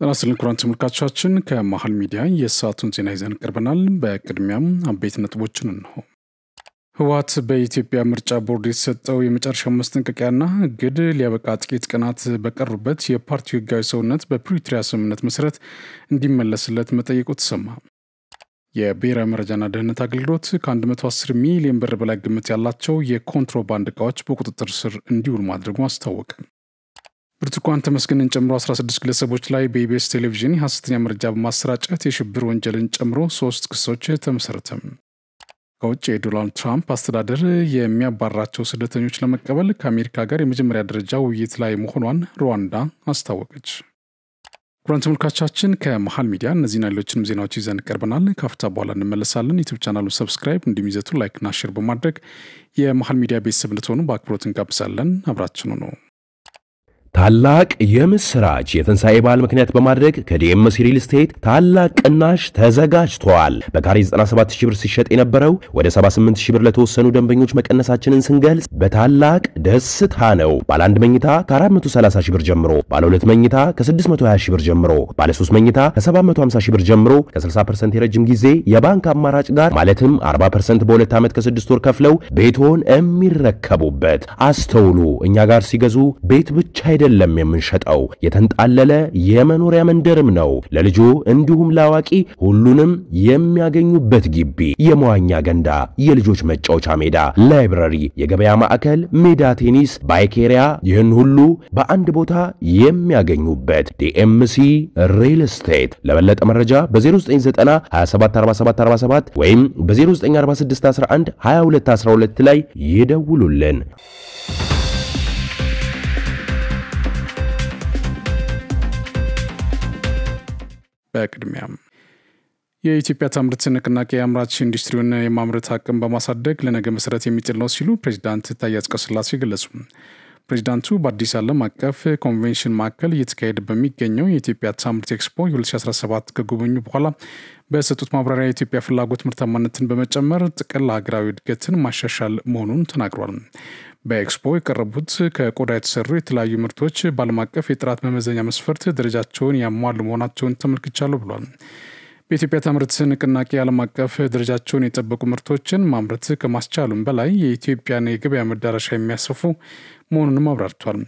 ተናስተልን ኩራን ተመልካቾቻችን ከመሃል ሚዲያ የሰዓቱን ዜና ይዘን ቀርበናል። በቅድሚያም አበይት ነጥቦችን እንሆ። ህወሓት በኢትዮጵያ ምርጫ ቦርድ የተሰጠው የመጨረሻው ማስጠንቀቂያና እግድ ሊያበቃ ጥቂት ቀናት በቀሩበት የፓርቲው ህጋዊ ሰውነት በፕሪቶሪያ ስምምነት መሰረት እንዲመለስለት መጠየቁ ተሰማ። የብሔራዊ መረጃና ደህንነት አገልግሎት ከ110 ሚሊዮን ብር በላይ ግምት ያላቸው የኮንትሮባንድ ዕቃዎች በቁጥጥር ስር እንዲውሉ ማድረጉ አስታወቀ። ብርቱካን ተመስገንን ጨምሮ 16 ግለሰቦች ላይ በኢቢኤስ ቴሌቪዥን የሐሰተኛ መረጃ በማሰራጨት የሽብር ወንጀልን ጨምሮ 3 ክሶች ተመሰረተ። ከውጭ የዶናልድ ትራምፕ አስተዳደር የሚያባራቸው ስደተኞች ለመቀበል ከአሜሪካ ጋር የመጀመሪያ ደረጃ ውይይት ላይ መሆኗን ሩዋንዳ አስታወቀች። ኩራን ተመልካቾቻችን ከመሃል ሚዲያ እነዚህና ሌሎችንም ዜናዎች ይዘን ቀርበናል። ካፍታ በኋላ እንመለሳለን። ዩቲዩብ ቻናሉን ሰብስክራይብ እንዲሚዘቱ ላይክና ሼር በማድረግ የመሃል ሚዲያ ቤተሰብ እንድትሆኑ በአክብሮት እንጋብዛለን። አብራችኑ ነው። ታላቅ የምስራች የትንሳኤ በዓል ምክንያት በማድረግ ከዲኤምሲ ሪል ስቴት ታላቅ ቅናሽ ተዘጋጅቷል። በካሬ 97000 ብር ሲሸጥ የነበረው ወደ 78000 ብር ለተወሰኑ ደንበኞች መቀነሳችንን ስንገልጽ በታላቅ ደስታ ነው። ባለ 1 መኝታ ከ430000 ብር ጀምሮ፣ ባለ 2 መኝታ ከ620000 ብር ጀምሮ፣ ባለ 3 መኝታ ከ750000 ብር ጀምሮ ከ60% የረጅም ጊዜ የባንክ አማራጭ ጋር ማለትም 40% በ2 ዓመት ከ6 ወር ከፍለው ቤቶን የሚረከቡበት። አስተውሉ፣ እኛ ጋር ሲገዙ ቤት ብቻ አይደለም የምንሸጠው፣ የተንጣለለ የመኖሪያ መንደርም ነው። ለልጆ እንዲሁም ለአዋቂ ሁሉንም የሚያገኙበት ግቢ፣ የመዋኛ ገንዳ፣ የልጆች መጫወቻ ሜዳ፣ ላይብረሪ፣ የገበያ ማዕከል፣ ሜዳ ቴኒስ፣ ባይኬሪያ፣ ይህን ሁሉ በአንድ ቦታ የሚያገኙበት ዲኤምሲ ሪል ስቴት። ለበለጠ መረጃ በ0990 274747 ወይም በ094611 2212 ላይ ይደውሉልን። በቅድሚያም የኢትዮጵያ ታምርት ንቅናቄ የአምራች ኢንዱስትሪውን የማምረት አቅም በማሳደግ ለነገ መሰረት የሚጥል ነው ሲሉ ፕሬዝዳንት ታዬ አጽቀሥላሴ ገለጹ። ፕሬዝዳንቱ በአዲስ ዓለም አቀፍ ኮንቬንሽን ማዕከል እየተካሄደ በሚገኘው የኢትዮጵያ ታምርት ኤክስፖ 2017 ከጎበኙ በኋላ በሰጡት ማብራሪያ የኢትዮጵያ ፍላጎት ምርታማነትን በመጨመር ጥቅል ሀገራዊ እድገትን ማሻሻል መሆኑን ተናግሯል። በኤክስፖ የቀረቡት ከቆዳ የተሰሩ የተለያዩ ምርቶች በዓለም አቀፍ የጥራት መመዘኛ መስፈርት ደረጃቸውን ያሟሉ መሆናቸውን ተመልክቻለሁ ብሏል። በኢትዮጵያ ታምርት ንቅናቄ ዓለም አቀፍ ደረጃቸውን የጠበቁ ምርቶችን ማምረት ከማስቻሉም በላይ የኢትዮጵያን የገበያ መዳረሻ የሚያሰፉ መሆኑንም አብራርቷል።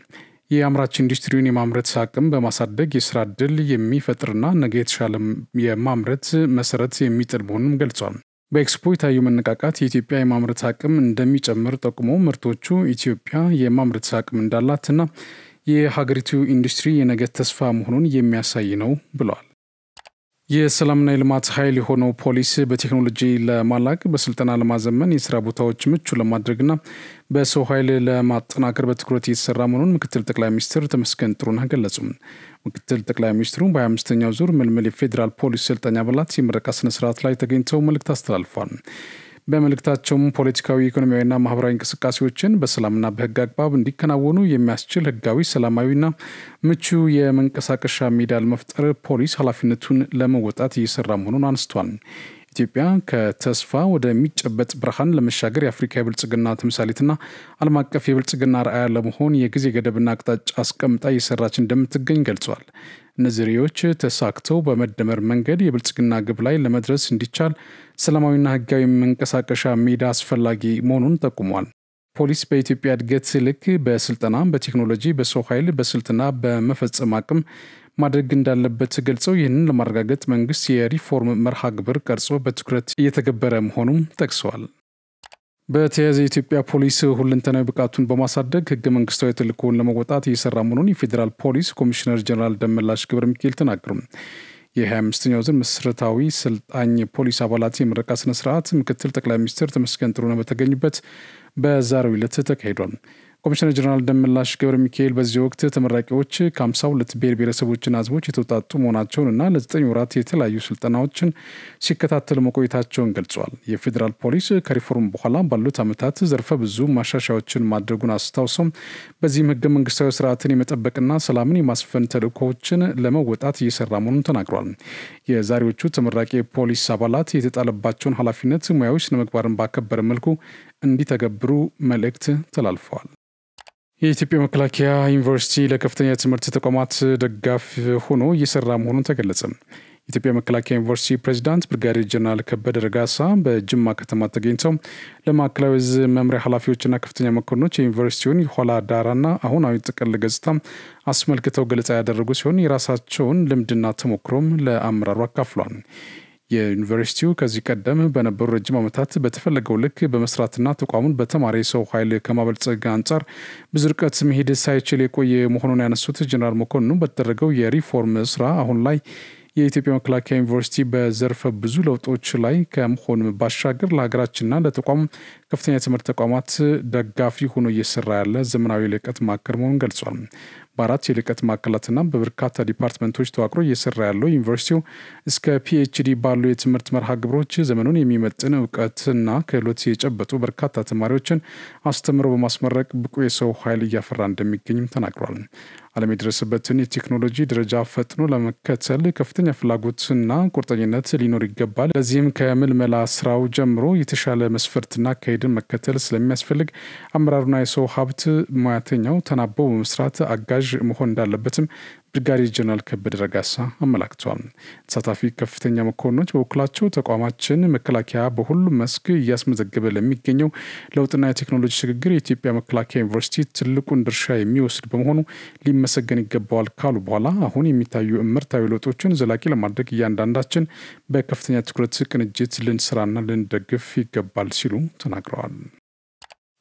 የአምራች ኢንዱስትሪውን የማምረት አቅም በማሳደግ የስራ ዕድል የሚፈጥርና ነገ የተሻለ የማምረት መሰረት የሚጥል መሆኑንም ገልጿል። በኤክስፖ የታየው መነቃቃት የኢትዮጵያ የማምረት አቅም እንደሚጨምር ጠቁሞ ምርቶቹ ኢትዮጵያ የማምረት አቅም እንዳላትና የሀገሪቱ ኢንዱስትሪ የነገ ተስፋ መሆኑን የሚያሳይ ነው ብለዋል። የሰላምና የልማት ኃይል የሆነው ፖሊስ በቴክኖሎጂ ለማላቅ በስልጠና ለማዘመን የስራ ቦታዎች ምቹ ለማድረግና በሰው ኃይል ለማጠናከር በትኩረት እየተሰራ መሆኑን ምክትል ጠቅላይ ሚኒስትር ተመስገን ጥሩነህ ገለጹ። ምክትል ጠቅላይ ሚኒስትሩ በ25ኛው ዙር ምልምል የፌዴራል ፖሊስ ሰልጣኝ አባላት የምረቃ ስነ ስርዓት ላይ ተገኝተው መልእክት አስተላልፏል። በመልእክታቸውም ፖለቲካዊ፣ ኢኮኖሚያዊና ማህበራዊ እንቅስቃሴዎችን በሰላምና በህግ አግባብ እንዲከናወኑ የሚያስችል ህጋዊ፣ ሰላማዊና ምቹ የመንቀሳቀሻ ሜዳ ለመፍጠር ፖሊስ ኃላፊነቱን ለመወጣት እየሰራ መሆኑን አንስቷል። ኢትዮጵያ ከተስፋ ወደሚጨበጥ ብርሃን ለመሻገር የአፍሪካ የብልጽግና ተምሳሌትና ዓለም አቀፍ የብልጽግና ራዕይ ለመሆን የጊዜ ገደብና አቅጣጫ አስቀምጣ እየሰራች እንደምትገኝ ገልጿል። እነዚህ ርዕዮች ተሳክተው በመደመር መንገድ የብልጽግና ግብ ላይ ለመድረስ እንዲቻል ሰላማዊና ህጋዊ መንቀሳቀሻ ሜዳ አስፈላጊ መሆኑን ጠቁሟል። ፖሊስ በኢትዮጵያ እድገት ልክ በስልጠና፣ በቴክኖሎጂ፣ በሰው ኃይል፣ በስልትና በመፈጸም አቅም ማድረግ እንዳለበት ገልጸው ይህንን ለማረጋገጥ መንግስት የሪፎርም መርሃ ግብር ቀርጾ በትኩረት እየተገበረ መሆኑን ጠቅሰዋል። በተያያዘ የኢትዮጵያ ፖሊስ ሁለንተናዊ ብቃቱን በማሳደግ ህገ መንግስታዊ ተልዕኮውን ለመወጣት እየሰራ መሆኑን የፌዴራል ፖሊስ ኮሚሽነር ጀነራል ደመላሽ ገብረ ሚካኤል ተናገሩ። የ25ኛው ዙር መሰረታዊ ሰልጣኝ ፖሊስ አባላት የምረቃ ስነ ስርዓት ምክትል ጠቅላይ ሚኒስትር ተመስገን ጥሩነህ በተገኙበት በዛሬው ዕለት ተካሂዷል። ኮሚሽነር ጀነራል ደመላሽ ገብረ ሚካኤል በዚህ ወቅት ተመራቂዎች ከ52 ብሔር ብሔረሰቦችና ህዝቦች የተውጣጡ መሆናቸውንና ለ9 ወራት የተለያዩ ስልጠናዎችን ሲከታተሉ መቆየታቸውን ገልጿል። የፌዴራል ፖሊስ ከሪፎርም በኋላ ባሉት ዓመታት ዘርፈ ብዙ ማሻሻያዎችን ማድረጉን አስታውሰው በዚህም ህገ መንግስታዊ ስርዓትን የመጠበቅና ሰላምን የማስፈን ተልዕኮዎችን ለመወጣት እየሰራ መሆኑን ተናግሯል። የዛሬዎቹ ተመራቂ ፖሊስ አባላት የተጣለባቸውን ኃላፊነት ሙያዊ ስነ ምግባርን ባከበረ መልኩ እንዲተገብሩ መልእክት ተላልፈዋል። የኢትዮጵያ መከላከያ ዩኒቨርሲቲ ለከፍተኛ ትምህርት ተቋማት ደጋፍ ሆኖ እየሰራ መሆኑን ተገለጸ። የኢትዮጵያ መከላከያ ዩኒቨርሲቲ ፕሬዝዳንት ብርጋዴር ጀነራል ከበደ ረጋሳ በጅማ ከተማ ተገኝተው ለማዕከላዊ ዕዝ መምሪያ ኃላፊዎችና ከፍተኛ መኮንኖች የዩኒቨርሲቲውን የኋላ ዳራና አሁናዊ ጥቅል ገጽታ አስመልክተው ገለጻ ያደረጉ ሲሆን የራሳቸውን ልምድና ተሞክሮም ለአመራሩ አካፍሏል። የዩኒቨርሲቲው ከዚህ ቀደም በነበሩ ረጅም ዓመታት በተፈለገው ልክ በመስራትና ተቋሙን በተማሪ ሰው ኃይል ከማበልጸግ አንጻር ብዙ ርቀት መሄድ ሳይችል የቆየ መሆኑን ያነሱት ጀነራል መኮንኑ በተደረገው የሪፎርም ስራ አሁን ላይ የኢትዮጵያ መከላከያ ዩኒቨርሲቲ በዘርፈ ብዙ ለውጦች ላይ ከመሆን ባሻገር ለሀገራችንና ለተቋም ከፍተኛ ትምህርት ተቋማት ደጋፊ ሆኖ እየሰራ ያለ ዘመናዊ ልቀት ማዕከል መሆኑን ገልጿል። በአራት የልቀት ማዕከላትና በበርካታ ዲፓርትመንቶች ተዋቅሮ እየሰራ ያለው ዩኒቨርሲቲው እስከ ፒኤችዲ ባሉ የትምህርት መርሃ ግብሮች ዘመኑን የሚመጥን እውቀትና ክህሎት የጨበጡ በርካታ ተማሪዎችን አስተምሮ በማስመረቅ ብቁ የሰው ኃይል እያፈራ እንደሚገኝም ተናግሯል። ዓለም የደረሰበትን የቴክኖሎጂ ደረጃ ፈጥኖ ለመከተል ከፍተኛ ፍላጎትና ቁርጠኝነት ሊኖር ይገባል። ለዚህም ከምልመላ ስራው ጀምሮ የተሻለ መስፈርትና አካሄድን መከተል ስለሚያስፈልግ አመራሩና የሰው ሀብት ሙያተኛው ተናበው በመስራት አጋዥ መሆን እንዳለበትም ብርጋዴር ጀነራል ከበደ ረጋሳ አመላክተዋል። ተሳታፊ ከፍተኛ መኮንኖች በበኩላቸው ተቋማችን መከላከያ በሁሉም መስክ እያስመዘገበ ለሚገኘው ለውጥና የቴክኖሎጂ ሽግግር የኢትዮጵያ መከላከያ ዩኒቨርሲቲ ትልቁን ድርሻ የሚወስድ በመሆኑ ሊመሰገን ይገባዋል ካሉ በኋላ አሁን የሚታዩ እምርታዊ ለውጦችን ዘላቂ ለማድረግ እያንዳንዳችን በከፍተኛ ትኩረት ቅንጅት ልንሰራና ልንደግፍ ይገባል ሲሉ ተናግረዋል።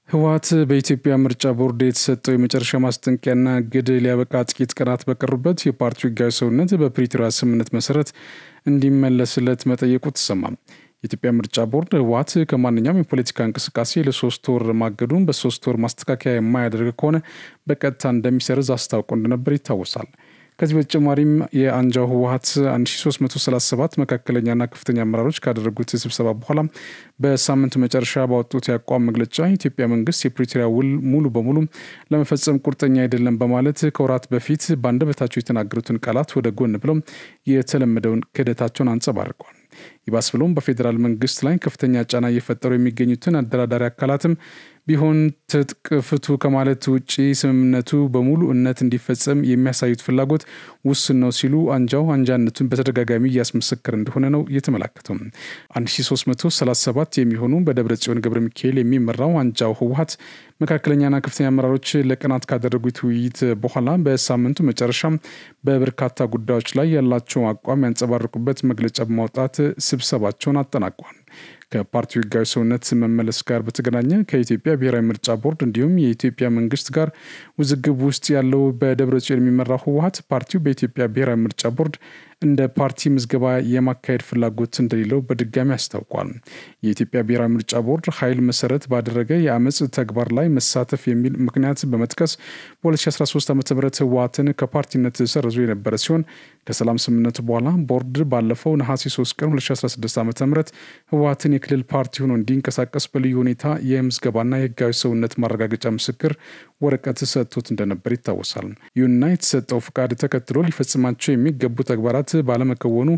ህወሓት በኢትዮጵያ ምርጫ ቦርድ የተሰጠው የመጨረሻ ማስጠንቀቂያና እግድ ሊያበቃ ጥቂት ቀናት በቀሩበት የፓርቲው ህጋዊ ሰውነት በፕሪቶሪያ ስምምነት መሰረት እንዲመለስለት መጠየቁ ተሰማ። የኢትዮጵያ ምርጫ ቦርድ ህወሓት ከማንኛውም የፖለቲካ እንቅስቃሴ ለ3 ወር ማገዱን በ3 ወር ማስተካከያ የማያደርግ ከሆነ በቀጥታ እንደሚሰርዝ አስታውቆ እንደነበር ይታወሳል። ከዚህ በተጨማሪም የአንጃው ህወሓት 1337 መካከለኛና ከፍተኛ አመራሮች ካደረጉት ስብሰባ በኋላ በሳምንቱ መጨረሻ ባወጡት የአቋም መግለጫ የኢትዮጵያ መንግስት የፕሪቶሪያ ውል ሙሉ በሙሉ ለመፈጸም ቁርጠኛ አይደለም በማለት ከወራት በፊት በአንደበታቸው የተናገሩትን ቃላት ወደ ጎን ብለው የተለመደውን ክህደታቸውን አንጸባርቀዋል። ይባስ ብሎም በፌዴራል መንግስት ላይ ከፍተኛ ጫና እየፈጠሩ የሚገኙትን አደራዳሪ አካላትም ቢሆን ትጥቅ ፍቱ ከማለት ውጪ ስምምነቱ በሙሉ እነት እንዲፈጸም የሚያሳዩት ፍላጎት ውስን ነው ሲሉ አንጃው አንጃነቱን በተደጋጋሚ እያስመሰከረ እንደሆነ ነው የተመላከተው። 1337 የሚሆኑ በደብረጽዮን ገብረ ሚካኤል የሚመራው አንጃው ህወሓት መካከለኛና ከፍተኛ አመራሮች ለቀናት ካደረጉት ውይይት በኋላ በሳምንቱ መጨረሻ በበርካታ ጉዳዮች ላይ ያላቸው አቋም ያንጸባረቁበት መግለጫ በማውጣት ስብሰባቸውን አጠናቋል። ከፓርቲው ህጋዊ ሰውነት መመለስ ጋር በተገናኘ ከኢትዮጵያ ብሔራዊ ምርጫ ቦርድ እንዲሁም የኢትዮጵያ መንግስት ጋር ውዝግብ ውስጥ ያለው በደብረጽዮን የሚመራው ህወሓት ፓርቲው በኢትዮጵያ ብሔራዊ ምርጫ ቦርድ እንደ ፓርቲ ምዝገባ የማካሄድ ፍላጎት እንደሌለው በድጋሚ አስታውቋል። የኢትዮጵያ ብሔራዊ ምርጫ ቦርድ ኃይል መሰረት ባደረገ የአመጽ ተግባር ላይ መሳተፍ የሚል ምክንያት በመጥቀስ በ2013 ዓ.ም ህወሓትን ከፓርቲነት ሰርዞ የነበረ ሲሆን ከሰላም ስምምነቱ በኋላ ቦርድ ባለፈው ነሐሴ 3 ቀን 2016 ዓ.ም ህወሓትን የክልል ፓርቲ ሆኖ እንዲንቀሳቀስ በልዩ ሁኔታ የምዝገባና የህጋዊ ሰውነት ማረጋገጫ ምስክር ወረቀት ሰጥቶት እንደነበር ይታወሳል። ይሁንና የተሰጠው ፍቃድ ተከትሎ ሊፈጽማቸው የሚገቡ ተግባራት ባለመከወኑ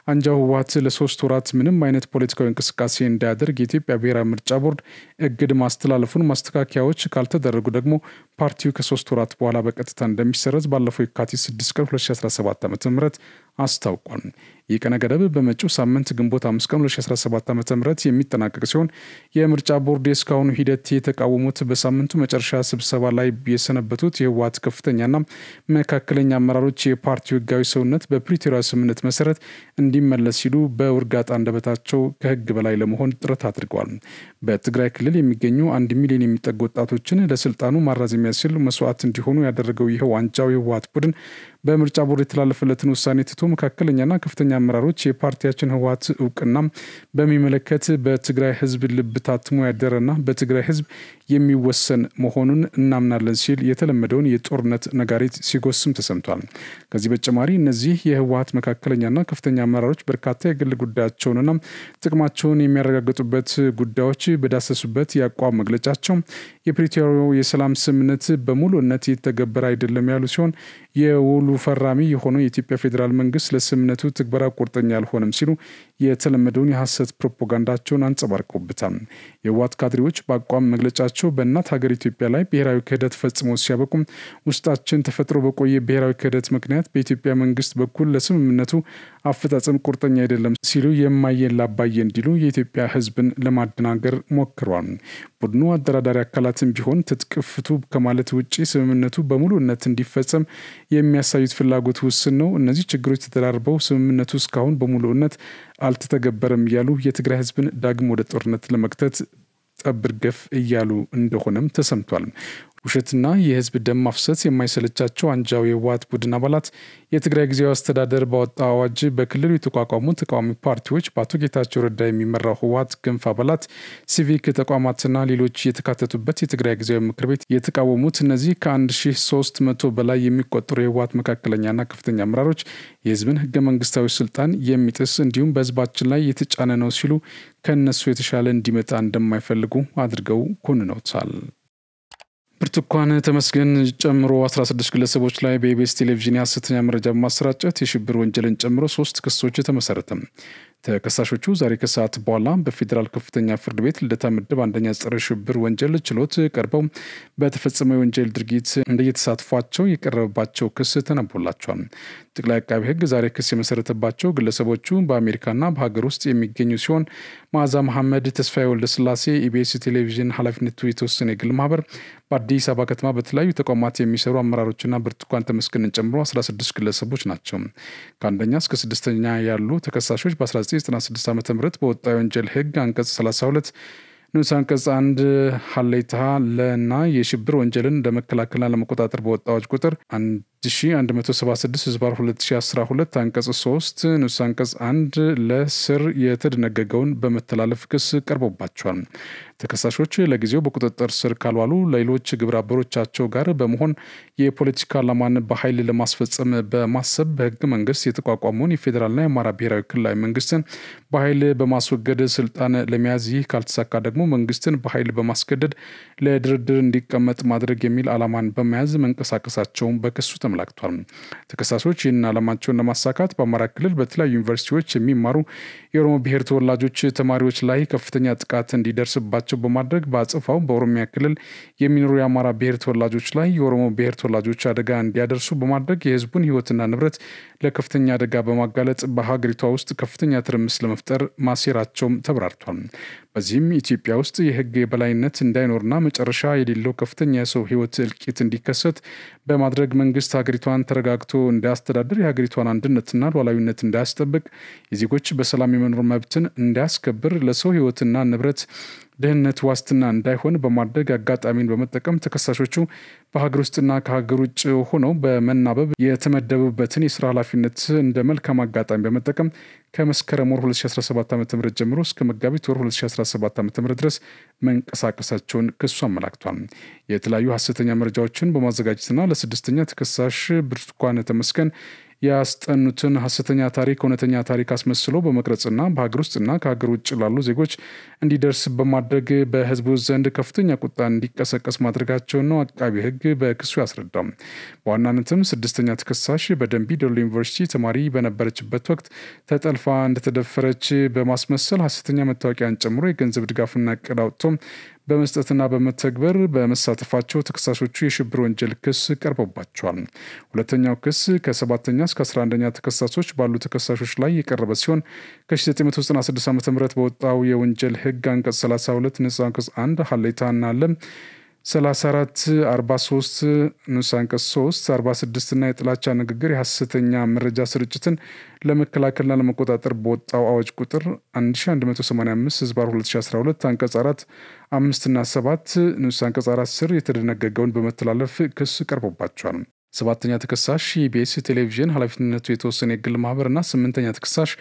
አንጃው ህወሓት ለ3 ወራት ምንም አይነት ፖለቲካዊ እንቅስቃሴ እንዳያደርግ የኢትዮጵያ ብሔራዊ ምርጫ ቦርድ እግድ ማስተላለፉን፣ ማስተካከያዎች ካልተደረጉ ደግሞ ፓርቲው ከ3 ወራት በኋላ በቀጥታ እንደሚሰረዝ ባለፈው የካቲት 6 ቀን 2017 ዓ.ም አስታውቋል። ይህ ቀነ ገደብ በመጪው ሳምንት ግንቦት 5 ቀን 2017 ዓ.ም የሚጠናቀቅ ሲሆን የምርጫ ቦርድ እስካሁኑ ሂደት የተቃወሙት በሳምንቱ መጨረሻ ስብሰባ ላይ የሰነበቱት የህወሓት ከፍተኛና መካከለኛ አመራሮች የፓርቲው ህጋዊ ሰውነት በፕሪቶሪያ ስምምነት መሰረት እንዲመለስ ሲሉ በውርጋጣ አንደበታቸው ከህግ በላይ ለመሆን ጥረት አድርገዋል። በትግራይ ክልል የሚገኙ 1 ሚሊዮን የሚጠጉ ወጣቶችን ለስልጣኑ ማራዘሚያ ሲል መስዋዕት እንዲሆኑ ያደረገው ይኸው አንጃው የህወሓት ቡድን በምርጫ ቦርድ የተላለፈለትን ውሳኔ ትቶ መካከለኛና ከፍተኛ አመራሮች የፓርቲያችን ህወሓት እውቅና በሚመለከት በትግራይ ህዝብ ልብ ታትሞ ያደረና በትግራይ ህዝብ የሚወሰን መሆኑን እናምናለን ሲል የተለመደውን የጦርነት ነጋሪት ሲጎስም ተሰምቷል። ከዚህ በተጨማሪ እነዚህ የህወሓት መካከለኛና ከፍተኛ አመራሮች በርካታ የግል ጉዳያቸውንና ጥቅማቸውን የሚያረጋግጡበት ጉዳዮች በዳሰሱበት የአቋም መግለጫቸው የፕሪቶሪያው የሰላም ስምምነት በሙሉነት የተገበረ አይደለም ያሉ ሲሆን የውሉ ፈራሚ የሆነው የኢትዮጵያ ፌዴራል መንግስት ለስምምነቱ ትግበራ ቁርጠኛ አልሆነም ሲሉ የተለመደውን የሐሰት ፕሮፓጋንዳቸውን አንጸባርቀውበታል። የህወሓት ካድሬዎች በአቋም መግለጫቸው በእናት ሀገር ኢትዮጵያ ላይ ብሔራዊ ክህደት ፈጽመው ሲያበቁም ውስጣችን ተፈጥሮ በቆየ ብሔራዊ ክህደት ምክንያት በኢትዮጵያ መንግስት በኩል ለስምምነቱ አፈጻጸም ቁርጠኛ አይደለም ሲሉ የማየን ላባየ እንዲሉ የኢትዮጵያ ህዝብን ለማደናገር ሞክረዋል። ቡድኑ አደራዳሪ አካላትን ቢሆን ትጥቅ ፍቱ ከማለት ውጪ ስምምነቱ በሙሉነት እንዲፈጸም የሚያሳዩት ፍላጎት ውስን ነው። እነዚህ ችግሮች ተደራርበው ስምምነቱ እስካሁን በሙሉነት አልተተገበረም እያሉ የትግራይ ህዝብን ዳግም ወደ ጦርነት ለመክተት ጠብር ገፍ እያሉ እንደሆነም ተሰምቷል። ውሸትና የህዝብ ደም ማፍሰስ የማይሰለቻቸው አንጃው የህወሓት ቡድን አባላት የትግራይ ጊዜያዊ አስተዳደር ባወጣው አዋጅ በክልሉ የተቋቋሙ ተቃዋሚ ፓርቲዎች በአቶ ጌታቸው ረዳ የሚመራው ህወሓት ክንፍ አባላት፣ ሲቪክ ተቋማትና ሌሎች የተካተቱበት የትግራይ ጊዜያዊ ምክር ቤት የተቃወሙት እነዚህ ከ1300 በላይ የሚቆጠሩ የህወሓት መካከለኛና ከፍተኛ አመራሮች የህዝብን ህገ መንግስታዊ ስልጣን የሚጥስ እንዲሁም በህዝባችን ላይ የተጫነ ነው ሲሉ ከነሱ የተሻለ እንዲመጣ እንደማይፈልጉ አድርገው ኮንነውታል። ብርቱካን ተመስገን ጨምሮ 16 ግለሰቦች ላይ በኢቢኤስ ቴሌቪዥን የሐሰተኛ መረጃ በማሰራጨት የሽብር ወንጀልን ጨምሮ 3 ክሶች ተመሰረተ። ተከሳሾቹ ዛሬ ከሰዓት በኋላ በፌዴራል ከፍተኛ ፍርድ ቤት ልደታ ምድብ አንደኛ ጸረ ሽብር ወንጀል ችሎት ቀርበው በተፈጸመው የወንጀል ድርጊት እንደየተሳትፏቸው የቀረበባቸው ክስ ተነቦላቸዋል። ጠቅላይ አቃቤ ህግ ዛሬ ክስ የመሰረተባቸው ግለሰቦቹ በአሜሪካና በሀገር ውስጥ የሚገኙ ሲሆን መዓዛ መሐመድ፣ ተስፋዬ ወልደስላሴ ኢቢኤስ ቴሌቪዥን ኃላፊነቱ የተወሰነ የግል ማህበር በአዲስ አበባ ከተማ በተለያዩ ተቋማት የሚሰሩ አመራሮችና ብርቱካን ተመስገንን ጨምሮ 16 ግለሰቦች ናቸው። ከአንደኛ እስከ 6ኛ ያሉ ተከሳሾች በ1996 ዓ.ም በወጣው የወንጀል ህግ አንቀጽ 32 ንዑስ አንቀጽ 1 ሀሌታ ለና የሽብር ወንጀልን ለመከላከልና ለመቆጣጠር በወጣው አዋጅ ቁጥር 1176/2012 አንቀጽ 3 ንዑስ አንቀጽ 1 ለስር የተደነገገውን በመተላለፍ ክስ ቀርቦባቸዋል። ተከሳሾች ለጊዜው በቁጥጥር ስር ካልዋሉ ሌሎች ግብረ አበሮቻቸው ጋር በመሆን የፖለቲካ ዓላማን በኃይል ለማስፈጸም በማሰብ በህገ መንግስት የተቋቋመውን የፌዴራልና የአማራ ብሔራዊ ክልላዊ መንግስትን በኃይል በማስወገድ ስልጣን ለመያዝ፣ ይህ ካልተሳካ ደግሞ መንግስትን በኃይል በማስገደድ ለድርድር እንዲቀመጥ ማድረግ የሚል ዓላማን በመያዝ መንቀሳቀሳቸውን በክሱ ተመላክቷል። ተከሳሾች ይህን ዓላማቸውን ለማሳካት በአማራ ክልል በተለያዩ ዩኒቨርሲቲዎች የሚማሩ የኦሮሞ ብሔር ተወላጆች ተማሪዎች ላይ ከፍተኛ ጥቃት እንዲደርስባቸው በማድረግ በአጽፋው በኦሮሚያ ክልል የሚኖሩ የአማራ ብሔር ተወላጆች ላይ የኦሮሞ ብሔር ተወላጆች አደጋ እንዲያደርሱ በማድረግ የህዝቡን ህይወትና ንብረት ለከፍተኛ አደጋ በማጋለጥ በሀገሪቷ ውስጥ ከፍተኛ ትርምስ ለመፍጠር ማሴራቸውም ተብራርቷል። በዚህም ኢትዮጵያ ውስጥ የህግ የበላይነት እንዳይኖርና መጨረሻ የሌለው ከፍተኛ የሰው ህይወት እልቂት እንዲከሰት በማድረግ መንግስት ሀገሪቷን ተረጋግቶ እንዳያስተዳድር፣ የሀገሪቷን አንድነትና ሉዓላዊነት እንዳያስጠብቅ፣ የዜጎች በሰላም የመኖር መብትን እንዳያስከብር፣ ለሰው ህይወትና ንብረት ደህንነት ዋስትና እንዳይሆን በማድረግ አጋጣሚን በመጠቀም ተከሳሾቹ በሀገር ውስጥና ከሀገር ውጭ ሆነው በመናበብ የተመደቡበትን የስራ ኃላፊነት እንደ መልካም አጋጣሚ በመጠቀም ከመስከረም ወር 2017 ዓ.ም ጀምሮ እስከ መጋቢት ወር 2017 ዓ.ም ድረስ መንቀሳቀሳቸውን ክሱ አመላክቷል። የተለያዩ ሐሰተኛ መረጃዎችን በማዘጋጀትና ለስድስተኛ ተከሳሽ ብርቱካን ተመስገን ያስጠኑትን ሐሰተኛ ታሪክ እውነተኛ ታሪክ አስመስሎ በመቅረጽና በሀገር ውስጥና ከሀገር ውጭ ላሉ ዜጎች እንዲደርስ በማድረግ በህዝቡ ዘንድ ከፍተኛ ቁጣ እንዲቀሰቀስ ማድረጋቸውን ነው አቃቢ ህግ በክሱ ያስረዳው። በዋናነትም ስድስተኛ ተከሳሽ በደንቢ ዶሎ ዩኒቨርሲቲ ተማሪ በነበረችበት ወቅት ተጠልፋ እንደተደፈረች በማስመሰል ሐሰተኛ መታወቂያን ጨምሮ የገንዘብ ድጋፍና ዕቅድ አውጥቶ በመስጠትና በመተግበር በመሳተፋቸው ተከሳሾቹ የሽብር ወንጀል ክስ ቀርቦባቸዋል። ሁለተኛው ክስ ከ7ኛ እስከ 11ኛ ተከሳሾች ባሉ ተከሳሾች ላይ የቀረበ ሲሆን ከ1996 ዓ.ም በወጣው የወንጀል ህግ አንቀጽ 32 ንዑስ አንቀጽ 1 ሀሌታና ለም 3443 ንዑስ አንቀጽ 3 46 እና የጥላቻ ንግግር የሐሰተኛ መረጃ ስርጭትን ለመከላከልና ለመቆጣጠር በወጣው አዋጅ ቁጥር 1185/2012 አንቀጽ 4 5 እና 7 ንዑስ አንቀጽ 4 ስር የተደነገገውን በመተላለፍ ክስ ቀርቦባቸዋል። 7ኛ ተከሳሽ ኢቢኤስ ቴሌቪዥን ኃላፊነቱ የተወሰነ የግል ማህበርና 8ኛ ተከሳሽ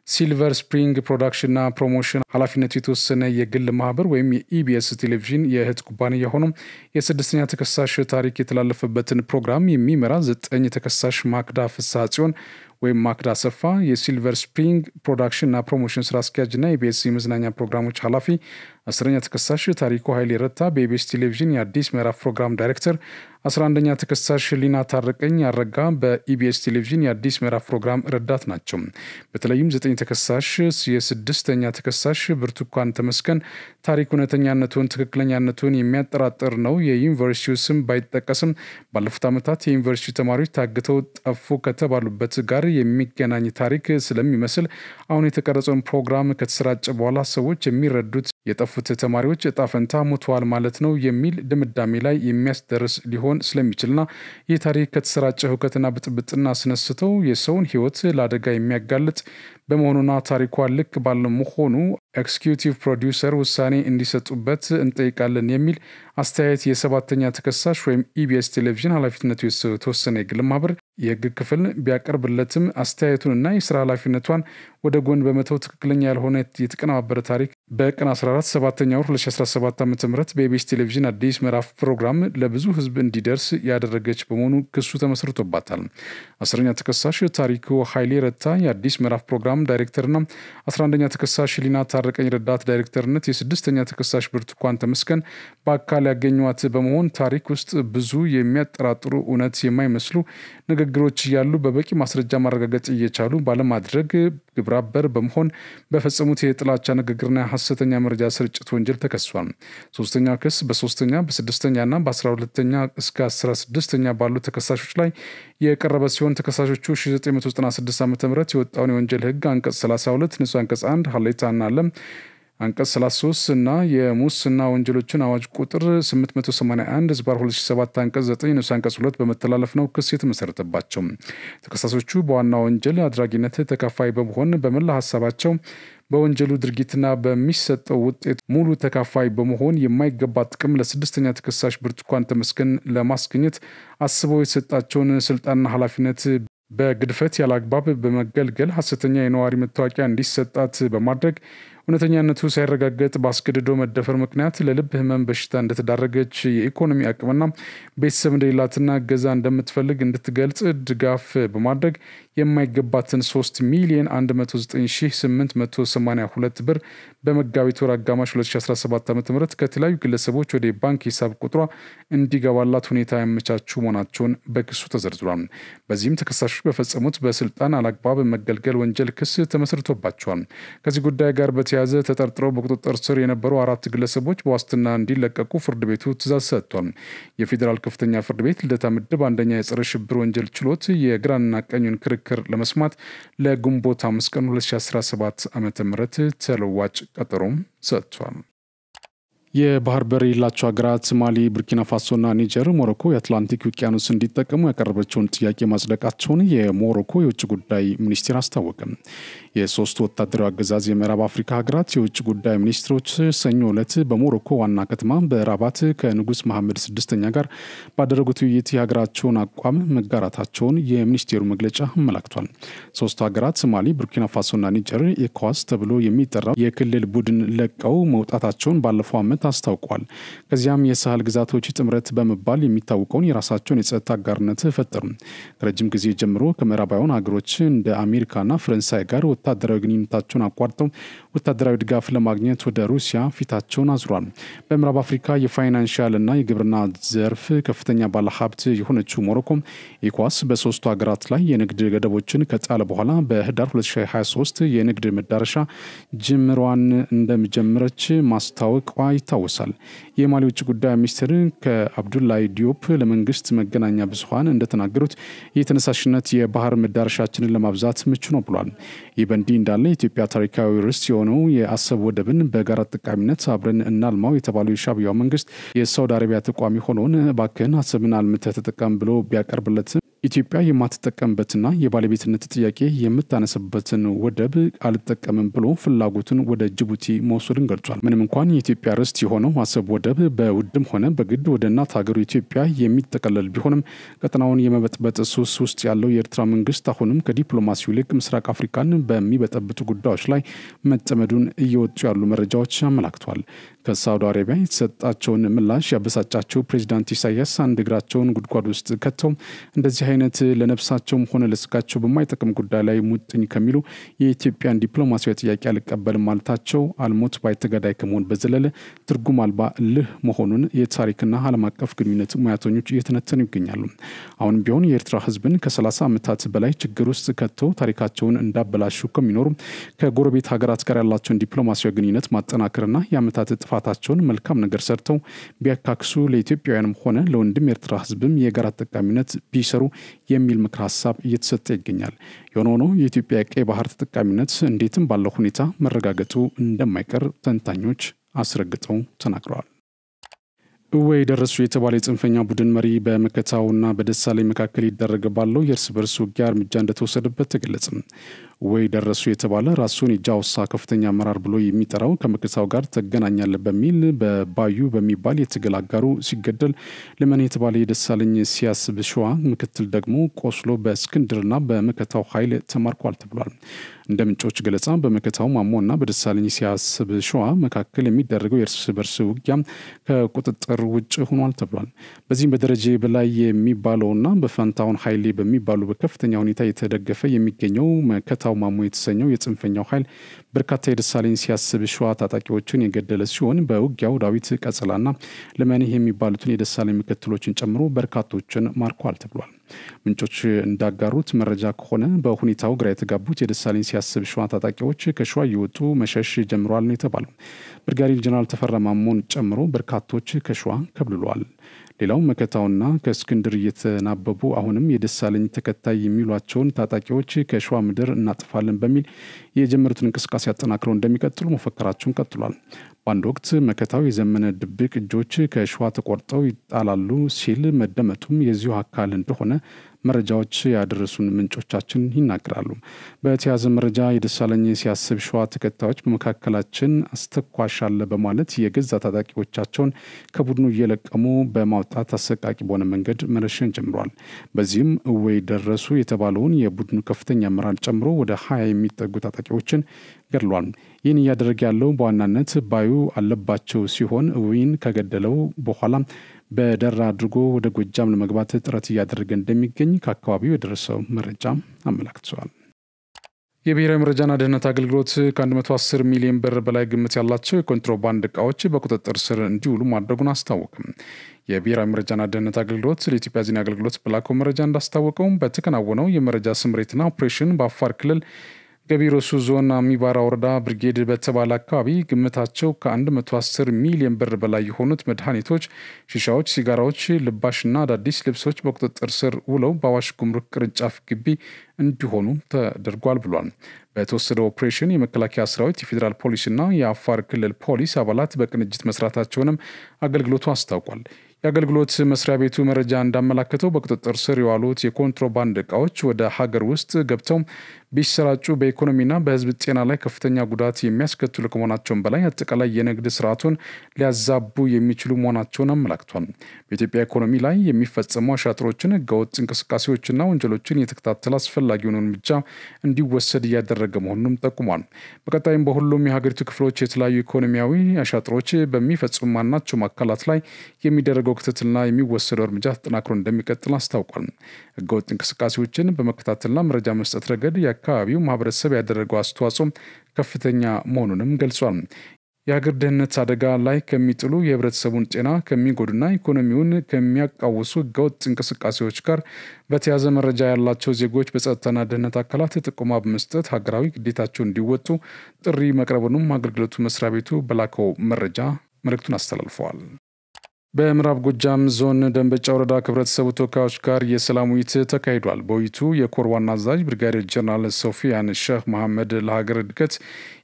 ሲልቨር ስፕሪንግ ፕሮዳክሽንና ፕሮሞሽን ኃላፊነቱ የተወሰነ የግል ማህበር ወይም የኢቢኤስ ቴሌቪዥን የእህት ኩባንያ ሆኖ የስድስተኛ ተከሳሽ ታሪክ የተላለፈበትን ፕሮግራም የሚመራ 9 ተከሳሽ ማክዳ ፍስሐ ጽዮን ወይም ማክዳ ሰፋ የሲልቨር ስፕሪንግ ፕሮዳክሽን እና ፕሮሞሽን ስራ አስኪያጅና የኢቢኤስ የመዝናኛ ፕሮግራሞች ኃላፊ፣ 10ኛ ተከሳሽ ታሪኩ ኃይሌ ረታ በኢቢኤስ ቴሌቪዥን የአዲስ ምዕራፍ ፕሮግራም ዳይሬክተር፣ 11ኛ ተከሳሽ ሊና ታረቀኝ አረጋ በኢቢኤስ ቴሌቪዥን የአዲስ ምዕራፍ ፕሮግራም ረዳት ናቸው። በተለይም 9 ተከሳሽ የ6ኛ ተከሳሽ ብርቱካን ተመስገን ታሪክ እውነተኛነቱን ትክክለኛነቱን የሚያጠራጥር ነው። የዩኒቨርሲቲው ስም ባይጠቀስም ባለፉት ዓመታት የዩኒቨርሲቲ ተማሪዎች ታግተው ጠፉ ከተባሉበት ጋር የሚገናኝ ታሪክ ስለሚመስል አሁን የተቀረጸውን ፕሮግራም ከተሰራጨ በኋላ ሰዎች የሚረዱት የጠፉት ተማሪዎች እጣ ፈንታ ሞተዋል ማለት ነው የሚል ድምዳሜ ላይ የሚያስደርስ ሊሆን ስለሚችልና ይህ ታሪክ ከተሰራጨ ሁከትና ብጥብጥና አስነስተው የሰውን ሕይወት ለአደጋ የሚያጋልጥ በመሆኑና ታሪኳ ልክ ባለመሆኑ ኤክስኪዩቲቭ ፕሮዲውሰር ውሳኔ እንዲሰጡበት እንጠይቃለን የሚል አስተያየት የ7ኛ ተከሳሽ ወይም ኢቢኤስ ቴሌቪዥን ኃላፊነቱ የተወሰነ የግል ማህበር የህግ ክፍል ቢያቀርብለትም አስተያየቱንና የስራ ኃላፊነቷን ወደ ጎን በመተው ትክክለኛ ያልሆነ የተቀነባበረ ታሪክ በቀን 14 7ኛ ወር 2017 ዓ.ም በኢቢኤስ ቴሌቪዥን አዲስ ምዕራፍ ፕሮግራም ለብዙ ህዝብ እንዲደርስ ያደረገች በመሆኑ ክሱ ተመስርቶባታል። 10ኛ ተከሳሽ ታሪኩ ኃይሌ ረታ የአዲስ ምዕራፍ ፕሮግራም ዳይሬክተርና 11ኛ ተከሳሽ ሊና ታረቀኝ ረዳት ዳይሬክተርነት፣ የ6ኛ ተከሳሽ ብርቱካን ተመስገን በአካል ያገኟት በመሆን ታሪክ ውስጥ ብዙ የሚያጠራጥሩ እውነት የማይመስሉ ንግግሮች ያሉ በበቂ ማስረጃ ማረጋገጥ እየቻሉ ባለማድረግ ግብረአበር በመሆን በፈጸሙት የጥላቻ ንግግርና ሐሰተኛ መረጃ ስርጭት ወንጀል ተከሷል። ሶስተኛው ክስ በ3ኛ በ6ኛና በ12ኛ እስከ 16ኛ ባሉ ተከሳሾች ላይ የቀረበ ሲሆን ተከሳሾቹ 1996 ዓ.ም የወጣውን የወንጀል ህግ አንቀጽ 32 ንዑስ አንቀጽ 1 ሀሌታና አለም አንቀጽ 33 እና የሙስና ወንጀሎችን አዋጅ ቁጥር 881 ዝባር 2007 አንቀጽ 9 ንዑስ አንቀጽ 2 በመተላለፍ ነው ክስ የተመሰረተባቸው። ተከሳሾቹ በዋና ወንጀል አድራጊነት ተካፋይ በመሆን በመላ ሐሳባቸው በወንጀሉ ድርጊትና በሚሰጠው ውጤት ሙሉ ተካፋይ በመሆን የማይገባ ጥቅም ለ6ኛ ተከሳሽ ብርቱካን ተመስገን ለማስገኘት አስበው የተሰጣቸውን ስልጣንና ኃላፊነት በግድፈት ያላግባብ በመገልገል ሐሰተኛ የነዋሪ መታወቂያ እንዲሰጣት በማድረግ እውነተኛነቱ ሳይረጋገጥ ባስገድዶ መደፈር ምክንያት ለልብ ህመም በሽታ እንደተዳረገች የኢኮኖሚ አቅምና ቤተሰብ እንደሌላትና ገዛ እንደምትፈልግ እንድትገልጽ ድጋፍ በማድረግ የማይገባትን 3,109,882 ብር በመጋቢት ወር አጋማሽ 2017 ዓ.ም ከተለያዩ ግለሰቦች ወደ ባንክ ሂሳብ ቁጥሯ እንዲገባላት ሁኔታ ያመቻቹ መሆናቸውን በክሱ ተዘርዝሯል። በዚህም ተከሳሾች በፈጸሙት በስልጣን አላግባብ መገልገል ወንጀል ክስ ተመስርቶባቸዋል። ከዚህ ጉዳይ ጋር በተያያዘ ተጠርጥረው በቁጥጥር ስር የነበሩ 4 ግለሰቦች በዋስትና እንዲለቀቁ ፍርድ ቤቱ ትዕዛዝ ሰጥቷል። የፌዴራል ከፍተኛ ፍርድ ቤት ልደታ ምድብ አንደኛ የጸረ ሽብር ወንጀል ችሎት የግራና ቀኙን ክርክር ለመስማት ለግንቦት 5 ቀን 2017 ዓ.ም ተለዋጭ ቀጠሮም ሰጥቷል። የባህር በር የሌላቸው ሀገራት ማሊ፣ ቡርኪና ፋሶና ኒጀር ሞሮኮ የአትላንቲክ ውቅያኖስ እንዲጠቀሙ ያቀረበችውን ጥያቄ ማጽደቃቸውን የሞሮኮ የውጭ ጉዳይ ሚኒስቴር አስታወቀ። የሶስቱ ወታደራዊ አገዛዝ የምዕራብ አፍሪካ ሀገራት የውጭ ጉዳይ ሚኒስትሮች ሰኞ ዕለት በሞሮኮ ዋና ከተማ በራባት ከንጉስ መሐመድ 6ኛ ጋር ባደረጉት ውይይት የሀገራቸውን አቋም መጋራታቸውን የሚኒስቴሩ መግለጫ አመላክቷል። ሶስቱ ሀገራት ማሊ፣ ቡርኪና ፋሶና ኒጀር ኤኮዋስ ተብሎ የሚጠራው የክልል ቡድን ለቀው መውጣታቸውን ባለፈው ዓመት አስታውቋል። ከዚያም የሳህል ግዛቶች ጥምረት በመባል የሚታወቀውን የራሳቸውን የጸጥታ አጋርነት ፈጠሩ። ከረጅም ጊዜ ጀምሮ ከምዕራባውያን ሀገሮች እንደ አሜሪካና ፈረንሳይ ጋር ወታደራዊ ግንኙነታቸውን አቋርጠው ወታደራዊ ድጋፍ ለማግኘት ወደ ሩሲያ ፊታቸውን አዙሯል። በምዕራብ አፍሪካ የፋይናንሻልና የግብርና ዘርፍ ከፍተኛ ባለሀብት የሆነችው ሞሮኮ ኤኮዋስ በሶስቱ ሀገራት ላይ የንግድ ገደቦችን ከጣለ በኋላ በህዳር 2023 የንግድ መዳረሻ ጅምሯን እንደሚጀምረች ማስታወቋ ይታወሳል። የማሊ ውጭ ጉዳይ ሚኒስትር ከአብዱላይ ዲዮፕ ለመንግስት መገናኛ ብዙሃን እንደተናገሩት የተነሳሽነት የባህር መዳረሻችንን ለማብዛት ምቹ ነው ብሏል። ይህ በእንዲህ እንዳለ የኢትዮጵያ ታሪካዊ ርስት የሆነው የአሰብ ወደብን በጋራ ተጠቃሚነት አብረን እናልማው የተባለው የሻዕቢያው መንግስት የሳውዲ አረቢያ ተቋሚ ሆነውን እባክህን አሰብን አልምተህ ተጠቀም ብሎ ቢያቀርብለት ኢትዮጵያ የማትጠቀምበትና የባለቤትነት ጥያቄ የምታነስበትን ወደብ አልጠቀምም ብሎ ፍላጎቱን ወደ ጅቡቲ መውሰድን ገልጿል። ምንም እንኳን የኢትዮጵያ ርስት የሆነው አሰብ ወደብ በውድም ሆነ በግድ ወደ እናት ሀገሩ ኢትዮጵያ የሚጠቀለል ቢሆንም ቀጠናውን የመበጥበጥ ሱስ ውስጥ ያለው የኤርትራ መንግስት አሁንም ከዲፕሎማሲው ይልቅ ምስራቅ አፍሪካን በሚበጠብጡ ጉዳዮች ላይ መጠመዱን እየወጡ ያሉ መረጃዎች አመላክተዋል። ከሳውዲ አረቢያ የተሰጣቸውን ምላሽ ያበሳጫቸው ፕሬዝዳንት ኢሳያስ አንድ እግራቸውን ጉድጓድ ውስጥ ከተው እንደዚህ አይነት ለነፍሳቸውም ሆነ ለስጋቸው በማይጠቅም ጉዳይ ላይ ሙጥኝ ከሚሉ የኢትዮጵያን ዲፕሎማሲያዊ ጥያቄ አልቀበልም ማለታቸው አልሞት ባይተገዳይ ከመሆን በዘለለ ትርጉም አልባ ልህ መሆኑን የታሪክና ዓለም አቀፍ ግንኙነት ሙያተኞች እየተነተኑ ይገኛሉ። አሁን ቢሆን የኤርትራ ህዝብን ከ30 ዓመታት በላይ ችግር ውስጥ ከተው ታሪካቸውን እንዳበላሹ ከሚኖሩ ከጎረቤት ሀገራት ጋር ያላቸውን ዲፕሎማሲያዊ ግንኙነት ማጠናከርና የዓመታት ጥፋታቸውን መልካም ነገር ሰርተው ቢያካክሱ ለኢትዮጵያውያንም ሆነ ለወንድም ኤርትራ ህዝብም የጋራ ተጠቃሚነት ቢሰሩ የሚል ምክር ሀሳብ እየተሰጠ ይገኛል። የሆነ ሆኖ የኢትዮጵያ ቀይ ባህር ተጠቃሚነት እንዴትም ባለው ሁኔታ መረጋገጡ እንደማይቀር ተንታኞች አስረግጠው ተናግረዋል። እወይ ደረሱ የተባለ የጽንፈኛ ቡድን መሪ በመከታውና በደሳለኝ መካከል ይደረግ ባለው የእርስ በርስ ውጊያ እርምጃ እንደተወሰደበት ተገለጸ። ወይ ደረሱ የተባለ ራሱን የጃውሳ ከፍተኛ አመራር ብሎ የሚጠራው ከመከታው ጋር ተገናኛለ በሚል በባዩ በሚባል የትግል አጋሩ ሲገደል ለምን የተባለ የደሳለኝ ሲያስብ ሸዋ ምክትል ደግሞ ቆስሎ በእስክንድርና በመከታው ኃይል ተማርኳል ተብሏል። እንደ ምንጮች ገለጻ በመከታው ማሞና በደሳለኝ ሲያስብ ሸዋ መካከል የሚደረገው የእርስ በርስ ውጊያ ከቁጥጥር ውጭ ሆኗል ተብሏል። በዚህም በደረጃ በላይ የሚባለውና በፋንታውን ኃይሌ በሚባሉ በከፍተኛ ሁኔታ የተደገፈ የሚገኘው መከታው ማሞ የተሰኘው የጽንፈኛው ኃይል በርካታ የደሳለኝ ሲያስብ ሸዋ ታጣቂዎችን የገደለ ሲሆን በውጊያው ዳዊት ቀጸላና ለማንህ የሚባሉትን የደሳለኝ ምክትሎችን ጨምሮ በርካቶችን ማርኳል ተብሏል። ምንጮች እንዳጋሩት መረጃ ከሆነ በሁኔታው ግራ የተጋቡት የደሳለኝ ሲያስብ ሸዋ ታጣቂዎች ከሸዋ እየወጡ መሸሽ ጀምረዋል ነው የተባለው። ብርጋዴር ጀነራል ተፈራ ማሞን ጨምሮ በርካቶች ከሸዋ ከብልሏል። ሌላው መከታውና ከእስክንድር እየተናበቡ አሁንም የደሳለኝ ተከታይ የሚሏቸውን ታጣቂዎች ከሸዋ ምድር እናጥፋለን በሚል የጀመሩትን እንቅስቃሴ አጠናክረው እንደሚቀጥሉ መፈከራቸውን ቀጥሏል። በአንድ ወቅት መከታው የዘመነ ድብቅ እጆች ከሸዋ ተቆርጠው ይጣላሉ ሲል መደመጡም የዚሁ አካል እንደሆነ መረጃዎች ያደረሱን ምንጮቻችን ይናገራሉ። በተያዘ መረጃ የደሳለኝ ሲያስብ ሸዋ ተከታዮች በመካከላችን አስተኳሻለ በማለት የገዛ ታጣቂዎቻቸውን ከቡድኑ እየለቀሙ በማውጣት አሰቃቂ በሆነ መንገድ መረሸን ጀምሯል። በዚህም እወይ ደረሱ የተባለውን የቡድኑ ከፍተኛ አመራር ጨምሮ ወደ 20 የሚጠጉ ታጣቂዎችን ገድሏል። ይህን እያደረገ ያለው በዋናነት ባዩ አለባቸው ሲሆን እወይን ከገደለው በኋላ በደራ አድርጎ ወደ ጎጃም ለመግባት ጥረት እያደረገ እንደሚገኝ ከአካባቢው የደረሰው መረጃ አመላክቷል። የብሔራዊ መረጃና ደህንነት አገልግሎት ከ110 ሚሊዮን ብር በላይ ግምት ያላቸው የኮንትሮባንድ እቃዎች በቁጥጥር ስር እንዲውሉ ማድረጉን አስታወቀም። የብሔራዊ መረጃና ደህንነት አገልግሎት ለኢትዮጵያ ዜና አገልግሎት በላከው መረጃ እንዳስታወቀው በተከናወነው የመረጃ ስምሪትና ኦፕሬሽን በአፋር ክልል ገቢሮሱ ዞን አሚባራ ወረዳ ብርጌድ በተባለ አካባቢ ግምታቸው ከ110 ሚሊዮን ብር በላይ የሆኑት መድኃኒቶች፣ ሺሻዎች፣ ሲጋራዎች፣ ልባሽና አዳዲስ ልብሶች በቁጥጥር ስር ውለው በአዋሽ ጉምሩክ ቅርንጫፍ ግቢ እንዲሆኑ ተደርጓል ብሏል። በተወሰደው ኦፕሬሽን የመከላከያ ሰራዊት፣ የፌዴራል ፖሊስና የአፋር ክልል ፖሊስ አባላት በቅንጅት መስራታቸውንም አገልግሎቱ አስታውቋል። የአገልግሎት መስሪያ ቤቱ መረጃ እንዳመላከተው በቁጥጥር ስር የዋሉት የኮንትሮባንድ እቃዎች ወደ ሀገር ውስጥ ገብተው ቢሰራጩ በኢኮኖሚና በሕዝብ ጤና ላይ ከፍተኛ ጉዳት የሚያስከትሉ ከመሆናቸውም በላይ አጠቃላይ የንግድ ስርዓቱን ሊያዛቡ የሚችሉ መሆናቸውን አመላክቷል። በኢትዮጵያ ኢኮኖሚ ላይ የሚፈጸሙ አሻጥሮችን፣ ህገወጥ እንቅስቃሴዎችና ወንጀሎችን የተከታተለ አስፈላጊውን እርምጃ እንዲወሰድ እያደረገ መሆኑንም ጠቁሟል። በቀጣይም በሁሉም የሀገሪቱ ክፍሎች የተለያዩ ኢኮኖሚያዊ አሻጥሮች በሚፈጽሙ ማናቸውም አካላት ላይ የሚደረገው ክትትልና የሚወሰደው እርምጃ ተጠናክሮ እንደሚቀጥል አስታውቋል። ህገወጥ እንቅስቃሴዎችን በመከታተልና መረጃ መስጠት ረገድ የአካባቢው ማህበረሰብ ያደረገው አስተዋጽኦ ከፍተኛ መሆኑንም ገልጿል። የሀገር ደህንነት አደጋ ላይ ከሚጥሉ የህብረተሰቡን ጤና ከሚጎዱና ኢኮኖሚውን ከሚያቃውሱ ህገወጥ እንቅስቃሴዎች ጋር በተያያዘ መረጃ ያላቸው ዜጎች በጸጥታና ደህንነት አካላት ጥቆማ በመስጠት ሀገራዊ ግዴታቸው እንዲወጡ ጥሪ መቅረቡንም አገልግሎቱ መስሪያ ቤቱ በላከው መረጃ መልእክቱን አስተላልፈዋል። በምዕራብ ጎጃም ዞን ደንበጫ ወረዳ ከህብረተሰቡ ተወካዮች ጋር የሰላም ውይይት ተካሂዷል። በውይይቱ የኮር ዋና አዛዥ ብርጋዴር ጀነራል ሶፊያን ሼህ መሐመድ ለሀገር እድገት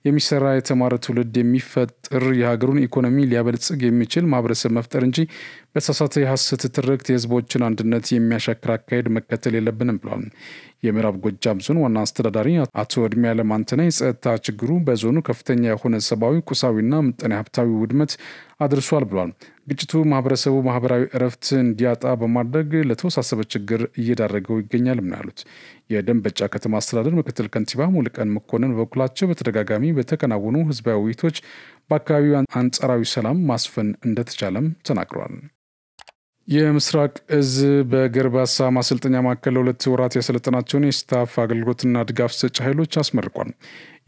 የሚሰራ የተማረ ትውልድ የሚፈጥር የሀገሩን ኢኮኖሚ ሊያበልጽግ የሚችል ማህበረሰብ መፍጠር እንጂ በተሳሳተ የሐሰት ትርክት የህዝቦችን አንድነት የሚያሻክር አካሄድ መከተል የለብንም ብለዋል። የምዕራብ ጎጃም ዞን ዋና አስተዳዳሪ አቶ እድሜ ያለማንተና የጸጥታ ችግሩ በዞኑ ከፍተኛ የሆነ ሰብአዊ፣ ቁሳዊና ምጣኔ ሀብታዊ ውድመት አድርሷል ብሏል። ግጭቱ ማህበረሰቡ ማህበራዊ እረፍት እንዲያጣ በማድረግ ለተወሳሰበ ችግር እየዳረገው ይገኛል ነው ያሉት። የደንበጫ ከተማ አስተዳደር ምክትል ከንቲባ ሙሉቀን መኮንን በበኩላቸው በተደጋጋሚ በተከናወኑ ህዝባዊ ውይይቶች በአካባቢው አንጻራዊ ሰላም ማስፈን እንደተቻለም ተናግረዋል። የምስራቅ እዝ በገርባሳ ማሰልጠኛ ማዕከል ለ2 ወራት ያሰለጠናቸውን የስታፍ አገልግሎትና ድጋፍ ሰጪ ኃይሎች አስመርቋል።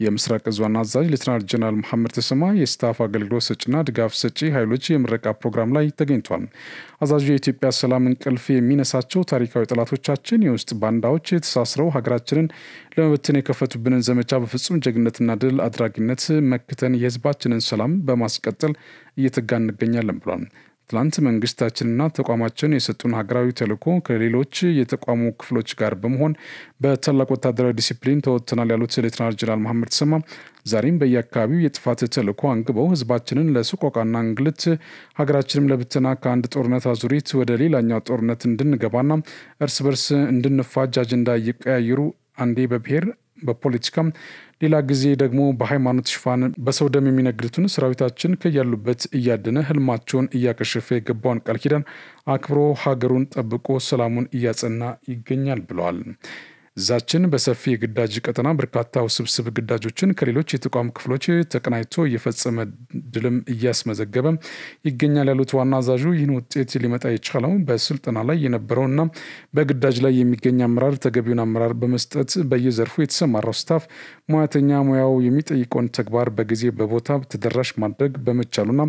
የምስራቅ እዝ ዋና አዛዥ ሌተናል ጀነራል መሐመድ ተሰማ የስታፍ አገልግሎት ሰጪና ድጋፍ ሰጪ ኃይሎች የምረቃ ፕሮግራም ላይ ተገኝቷል። አዛዡ የኢትዮጵያ ሰላም እንቅልፍ የሚነሳቸው ታሪካዊ ጠላቶቻችን የውስጥ ባንዳዎች ተሳስረው ሀገራችንን ለመበተን የከፈቱብንን ዘመቻ በፍጹም ጀግንነትና ድል አድራጊነት መክተን የህዝባችንን ሰላም በማስቀጠል እየተጋን እንገኛለን ብሏል። ትላንት መንግስታችንና ተቋማችን የሰጡን ሀገራዊ ተልዕኮ ከሌሎች የተቋሙ ክፍሎች ጋር በመሆን በታላቅ ወታደራዊ ዲሲፕሊን ተወጥተናል ያሉት ሌተናል ጀነራል መሐመድ ተሰማ ዛሬም በየአካባቢው የጥፋት ተልዕኮ አንግበው ህዝባችንን ለሰቆቃና እንግልት ሀገራችንም ለብተና ከአንድ ጦርነት አዙሪት ወደ ሌላኛው ጦርነት እንድንገባና እርስ በርስ እንድንፋጅ አጀንዳ እየቀያየሩ አንዴ በብሔር በፖለቲካ ሌላ ጊዜ ደግሞ በሃይማኖት ሽፋን በሰው ደም የሚነግዱትን ሰራዊታችን ከያሉበት እያደነ ህልማቸውን እያከሸፈ የገባውን ቃል ኪዳን አክብሮ ሀገሩን ጠብቆ ሰላሙን እያጸና ይገኛል ብለዋል። እዛችን በሰፊ የግዳጅ ቀጠና በርካታ ውስብስብ ግዳጆችን ከሌሎች የተቋም ክፍሎች ተቀናይቶ እየፈጸመ ድልም እያስመዘገበ ይገኛል ያሉት ዋና አዛዡ ይህን ውጤት ሊመጣ የቻለው በስልጠና ላይ የነበረውና በግዳጅ ላይ የሚገኝ አመራር ተገቢውን አመራር በመስጠት በየዘርፉ የተሰማራው ስታፍ ሙያተኛ ሙያው የሚጠይቀውን ተግባር በጊዜ በቦታ ተደራሽ ማድረግ በመቻሉና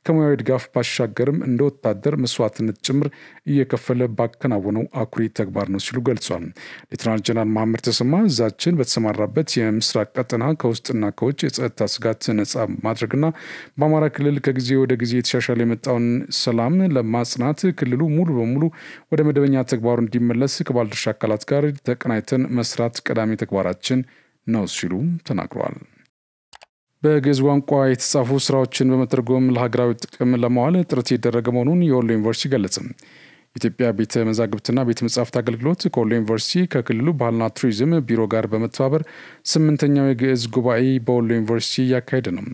ከሙያዊ ድጋፍ ባሻገርም እንደ ወታደር መስዋዕትነት ጭምር እየከፈለ ባከናወነው አኩሪ ተግባር ነው ሲሉ ገልጿል። ሌተናል ጀነራል መሐመድ ተሰማ እዛችን በተሰማራበት የምስራቅ ቀጠና ከውስጥና ከውጭ የጸጥታ ስጋት ነጻ ማድረግና በአማራ ክልል ከጊዜ ወደ ጊዜ የተሻሻለ የመጣውን ሰላም ለማጽናት ክልሉ ሙሉ በሙሉ ወደ መደበኛ ተግባሩ እንዲመለስ ከባለድርሻ አካላት ጋር ተቀናይተን መስራት ቀዳሚ ተግባራችን ነው ሲሉ ተናግረዋል። በግዕዝ ቋንቋ የተጻፉ ስራዎችን በመተርጎም ለሀገራዊ ጥቅም ለማዋል ጥረት እየተደረገ መሆኑን የወሎ ዩኒቨርሲቲ ገለጸ። ኢትዮጵያ ቤተ መዛግብትና ቤተ መጻሕፍት አገልግሎት ከወሎ ዩኒቨርሲቲ ከክልሉ ባህልና ቱሪዝም ቢሮ ጋር በመተባበር 8ኛው የግዕዝ ጉባኤ በወሎ ዩኒቨርሲቲ እያካሄደ ነው።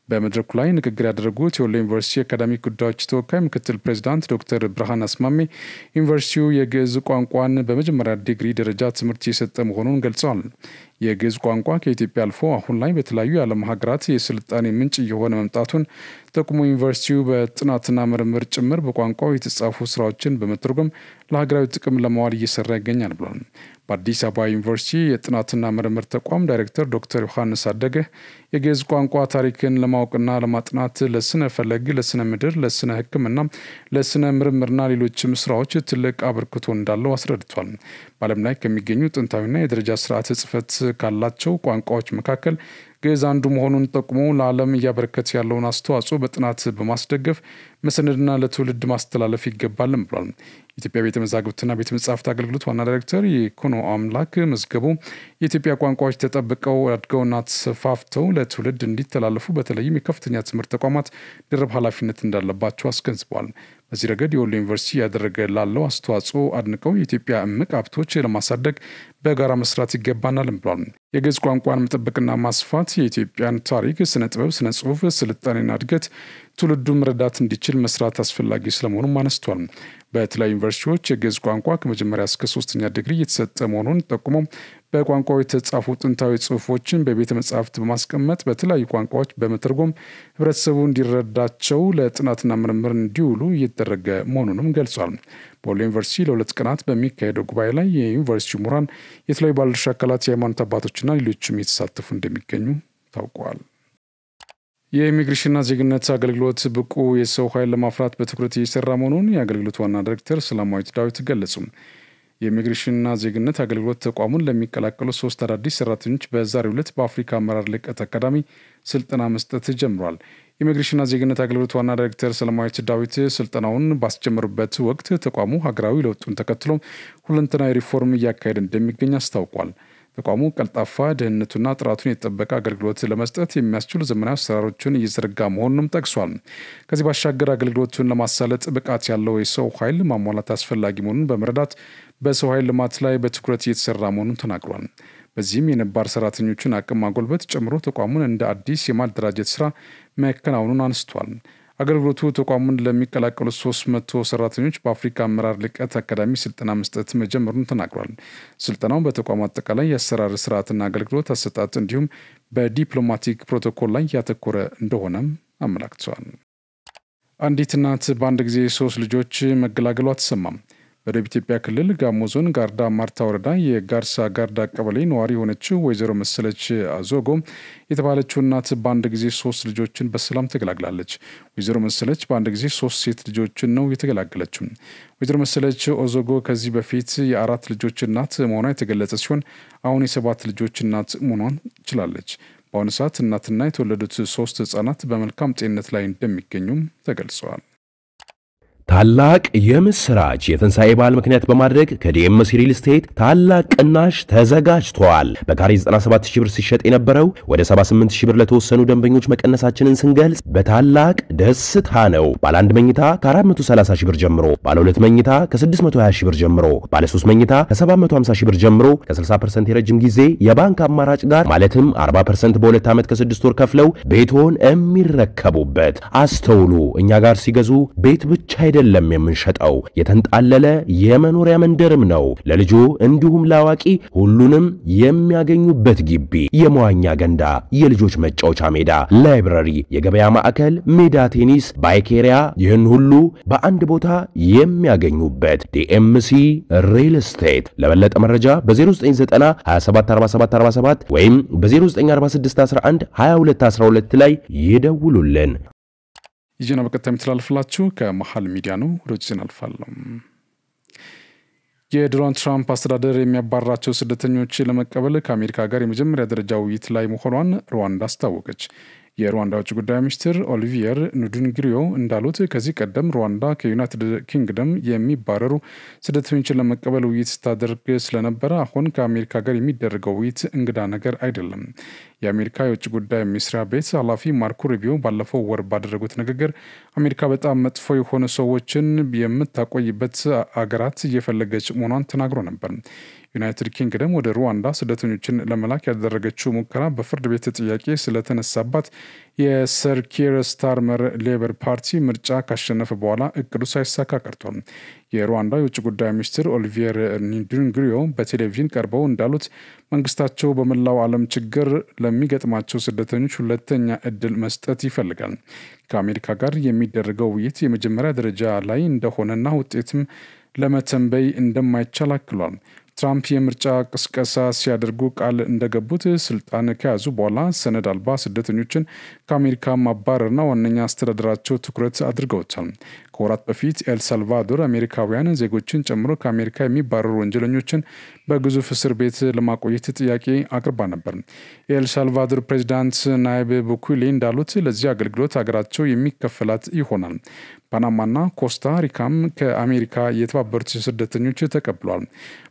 በመድረኩ ላይ ንግግር ያደረጉት የወሎ ዩኒቨርሲቲ አካዳሚክ ጉዳዮች ተወካይ ምክትል ፕሬዚዳንት ዶክተር ብርሃን አስማሜ ዩኒቨርሲቲው የግዕዝ ቋንቋን በመጀመሪያ ዲግሪ ደረጃ ትምህርት የሰጠ መሆኑን ገልጸዋል። የግዕዝ ቋንቋ ከኢትዮጵያ አልፎ አሁን ላይ በተለያዩ የዓለም ሀገራት የስልጣኔ ምንጭ እየሆነ መምጣቱን ጠቁሞ ዩኒቨርሲቲው በጥናትና ምርምር ጭምር በቋንቋው የተጻፉ ስራዎችን በመተርጎም ለሀገራዊ ጥቅም ለማዋል እየሰራ ይገኛል ብሏል። በአዲስ አበባ ዩኒቨርሲቲ የጥናትና ምርምር ተቋም ዳይሬክተር ዶክተር ዮሐንስ አደገ የግዕዝ ቋንቋ ታሪክን ለማወቅና ለማጥናት ለስነ ፈለግ፣ ለስነ ምድር፣ ለስነ ሕክምና፣ ለስነ ምርምርና ሌሎችም ስራዎች ትልቅ አበርክቶ እንዳለው አስረድቷል። በዓለም ላይ ከሚገኙ ጥንታዊና የደረጃ ስርዓተ ጽሕፈት ካላቸው ቋንቋዎች መካከል ግዕዝ አንዱ መሆኑን ጠቁሞ ለዓለም እያበረከተ ያለውን አስተዋጽኦ በጥናት በማስደገፍ መሰነድና ለትውልድ ማስተላለፍ ይገባልም ብሏል። የኢትዮጵያ ቤተ መዛግብትና ቤተ መጻሕፍት አገልግሎት ዋና ዳይሬክተር የኮኖ አምላክ መዝገቡ የኢትዮጵያ ቋንቋዎች ተጠብቀው አድገውና ተስፋፍተው ለትውልድ እንዲተላለፉ በተለይም የከፍተኛ ትምህርት ተቋማት ድርብ ኃላፊነት እንዳለባቸው አስገንዝበዋል። በዚህ ረገድ የወሎ ዩኒቨርሲቲ ያደረገ ላለው አስተዋጽኦ አድንቀው የኢትዮጵያ እምቅ ሀብቶች ለማሳደግ በጋራ መስራት ይገባናል ብሏል። የግዕዝ ቋንቋን መጠበቅና ማስፋት የኢትዮጵያን ታሪክ፣ ስነ ጥበብ፣ ስነ ጽሁፍ፣ ስልጣኔና እድገት ትውልዱ መረዳት እንዲችል መስራት አስፈላጊ ስለመሆኑም አነስቷል። በተለያዩ ዩኒቨርሲቲዎች የግዕዝ ቋንቋ ከመጀመሪያ እስከ 3ኛ ዲግሪ እየተሰጠ መሆኑን ጠቁሞ በቋንቋው የተጻፉ ጥንታዊ ጽሁፎችን በቤተ መጻሕፍት በማስቀመጥ በተለያዩ ቋንቋዎች በመተርጎም ህብረተሰቡ እንዲረዳቸው ለጥናትና ምርምር እንዲውሉ እየተደረገ መሆኑንም ገልጿል። በወሎ ዩኒቨርሲቲ ለ2 ቀናት በሚካሄደው ጉባኤ ላይ የዩኒቨርሲቲው ምሁራን፣ የተለያዩ ባለድርሻ አካላት፣ የሃይማኖት አባቶችና ሌሎችም የተሳተፉ እንደሚገኙ ታውቋል። የኢሚግሬሽንና ዜግነት አገልግሎት ብቁ የሰው ኃይል ለማፍራት በትኩረት እየሰራ መሆኑን የአገልግሎቱ ዋና ዳይሬክተር ሰላማዊት ዳዊት ገለጹ። የኢሚግሬሽንና ዜግነት አገልግሎት ተቋሙን ለሚቀላቀሉ 3 አዳዲስ ሰራተኞች በዛሬው ዕለት በአፍሪካ አመራር ልቀት አካዳሚ ስልጠና መስጠት ጀምሯል። የኢሚግሬሽንና ዜግነት አገልግሎት ዋና ዳይሬክተር ሰላማዊት ዳዊት ስልጠናውን ባስጀመሩበት ወቅት ተቋሙ ሀገራዊ ለውጡን ተከትሎ ሁለንተናዊ ሪፎርም እያካሄደ እንደሚገኝ አስታውቋል። ተቋሙ ቀልጣፋ፣ ደህንነቱና ጥራቱን የተጠበቀ አገልግሎት ለመስጠት የሚያስችሉ ዘመናዊ አሰራሮችን እየዘረጋ መሆኑንም ጠቅሷል። ከዚህ ባሻገር አገልግሎቱን ለማሳለጥ ብቃት ያለው የሰው ኃይል ማሟላት አስፈላጊ መሆኑን በመረዳት በሰው ኃይል ልማት ላይ በትኩረት እየተሰራ መሆኑን ተናግሯል። በዚህም የነባር ሰራተኞችን አቅም ማጎልበት ጨምሮ ተቋሙን እንደ አዲስ የማደራጀት ስራ መከናወኑን አንስቷል። አገልግሎቱ ተቋሙን ለሚቀላቀሉ 300 ሰራተኞች በአፍሪካ አመራር ልቀት አካዳሚ ስልጠና መስጠት መጀመሩን ተናግሯል። ስልጠናው በተቋሙ አጠቃላይ የአሰራር ስርዓትና አገልግሎት አሰጣጥ እንዲሁም በዲፕሎማቲክ ፕሮቶኮል ላይ ያተኮረ እንደሆነም አመላክቷል። አንዲት እናት በአንድ ጊዜ 3 ልጆች መገላገሏ ተሰማም። በደቡብ ኢትዮጵያ ክልል ጋሞ ዞን ጋርዳ ማርታ ወረዳ የጋርሳ ጋርዳ ቀበሌ ነዋሪ የሆነችው ወይዘሮ መሰለች አዞጎ የተባለችው እናት በአንድ ጊዜ 3 ልጆችን በሰላም ተገላግላለች። ወይዘሮ መሰለች በአንድ ጊዜ 3 ሴት ልጆችን ነው የተገላገለችው። ወይዘሮ መሰለች ኦዞጎ ከዚህ በፊት የ4 ልጆች እናት መሆኗ የተገለጸ ሲሆን አሁን የ7 ልጆች እናት መሆኗን ችላለች። በአሁኑ ሰዓት እናትና የተወለዱት 3 ህጻናት በመልካም ጤንነት ላይ እንደሚገኙም ተገልጸዋል። ታላቅ የምስራች የትንሣኤ በዓል ምክንያት በማድረግ ከዲኤምሲ ሪል ስቴት ታላቅ ቅናሽ ተዘጋጅቷል። በካሬ 97000 ብር ሲሸጥ የነበረው ወደ 78000 ብር ለተወሰኑ ደንበኞች መቀነሳችንን ስንገልጽ በታላቅ ደስታ ነው። ባለ 1 መኝታ ከ430000 ብር ጀምሮ፣ ባለ 2 መኝታ ከ620000 ብር ጀምሮ፣ ባለ 3 መኝታ ከ750000 ብር ጀምሮ ከ60% የረጅም ጊዜ የባንክ አማራጭ ጋር ማለትም 40% በ2 ዓመት ከ6 ወር ከፍለው ቤቶን የሚረከቡበት። አስተውሉ፣ እኛ ጋር ሲገዙ ቤት ብቻ አይደለም የምንሸጠው፣ የተንጣለለ የመኖሪያ መንደርም ነው። ለልጆ እንዲሁም ለአዋቂ ሁሉንም የሚያገኙበት ግቢ፣ የመዋኛ ገንዳ፣ የልጆች መጫወቻ ሜዳ፣ ላይብረሪ፣ የገበያ ማዕከል፣ ሜዳ ቴኒስ፣ ባይክ ኤሪያ፣ ይህን ሁሉ በአንድ ቦታ የሚያገኙበት ዲኤምሲ ሪል ስቴት። ለበለጠ መረጃ በ0990 274747 ወይም በ094611 2212 ላይ ይደውሉልን። ይጀና በቀጥታ የሚተላለፍላችሁ ከመሃል ሚዲያ ነው። ወደ ዜና አልፋለሁ። የዶናልድ ትራምፕ አስተዳደር የሚያባራቸው ስደተኞች ለመቀበል ከአሜሪካ ጋር የመጀመሪያ ደረጃ ውይይት ላይ መሆኗን ሩዋንዳ አስታወቀች። የሩዋንዳ ውጭ ጉዳይ ሚኒስትር ኦሊቪየር ኑዱንግሪዮ እንዳሉት ከዚህ ቀደም ሩዋንዳ ከዩናይትድ ኪንግደም የሚባረሩ ስደተኞችን ለመቀበል ውይይት ስታደርግ ስለነበረ አሁን ከአሜሪካ ጋር የሚደረገው ውይይት እንግዳ ነገር አይደለም። የአሜሪካ የውጭ ጉዳይ ሚኒስትር ቤት ኃላፊ ማርኮ ሩቢዮ ባለፈው ወር ባደረጉት ንግግር አሜሪካ በጣም መጥፎ የሆኑ ሰዎችን የምታቆይበት አገራት እየፈለገች መሆኗን ተናግሮ ነበር። ዩናይትድ ኪንግደም ወደ ሩዋንዳ ስደተኞችን ለመላክ ያደረገችው ሙከራ በፍርድ ቤት ጥያቄ ስለተነሳባት የሰር ኪር ስታርመር ሌበር ፓርቲ ምርጫ ካሸነፈ በኋላ እቅዱ ሳይሳካ ቀርቷል። የሩዋንዳ የውጭ ጉዳይ ሚኒስትር ኦሊቪየር ኑዱንግሪዮ በቴሌቪዥን ቀርበው እንዳሉት መንግስታቸው በመላው ዓለም ችግር ለሚገጥማቸው ስደተኞች ሁለተኛ እድል መስጠት ይፈልጋል። ከአሜሪካ ጋር የሚደረገው ውይይት የመጀመሪያ ደረጃ ላይ እንደሆነና ውጤትም ለመተንበይ እንደማይቻል አክሏል። ትራምፕ የምርጫ ቅስቀሳ ሲያደርጉ ቃል እንደገቡት ስልጣን ከያዙ በኋላ ሰነድ አልባ ስደተኞችን ከአሜሪካ ማባረርና ዋነኛ አስተዳደራቸው ትኩረት አድርገውታል። ከወራት በፊት ኤልሳልቫዶር አሜሪካውያን ዜጎችን ጨምሮ ከአሜሪካ የሚባረሩ ወንጀለኞችን በግዙፍ እስር ቤት ለማቆየት ጥያቄ አቅርባ ነበር። የኤልሳልቫዶር ፕሬዚዳንት ናይብ ቡኩሌ እንዳሉት ለዚህ አገልግሎት ሀገራቸው የሚከፈላት ይሆናል። ፓናማና ኮስታ ሪካም ከአሜሪካ የተባበሩት ስደተኞች ተቀብሏል።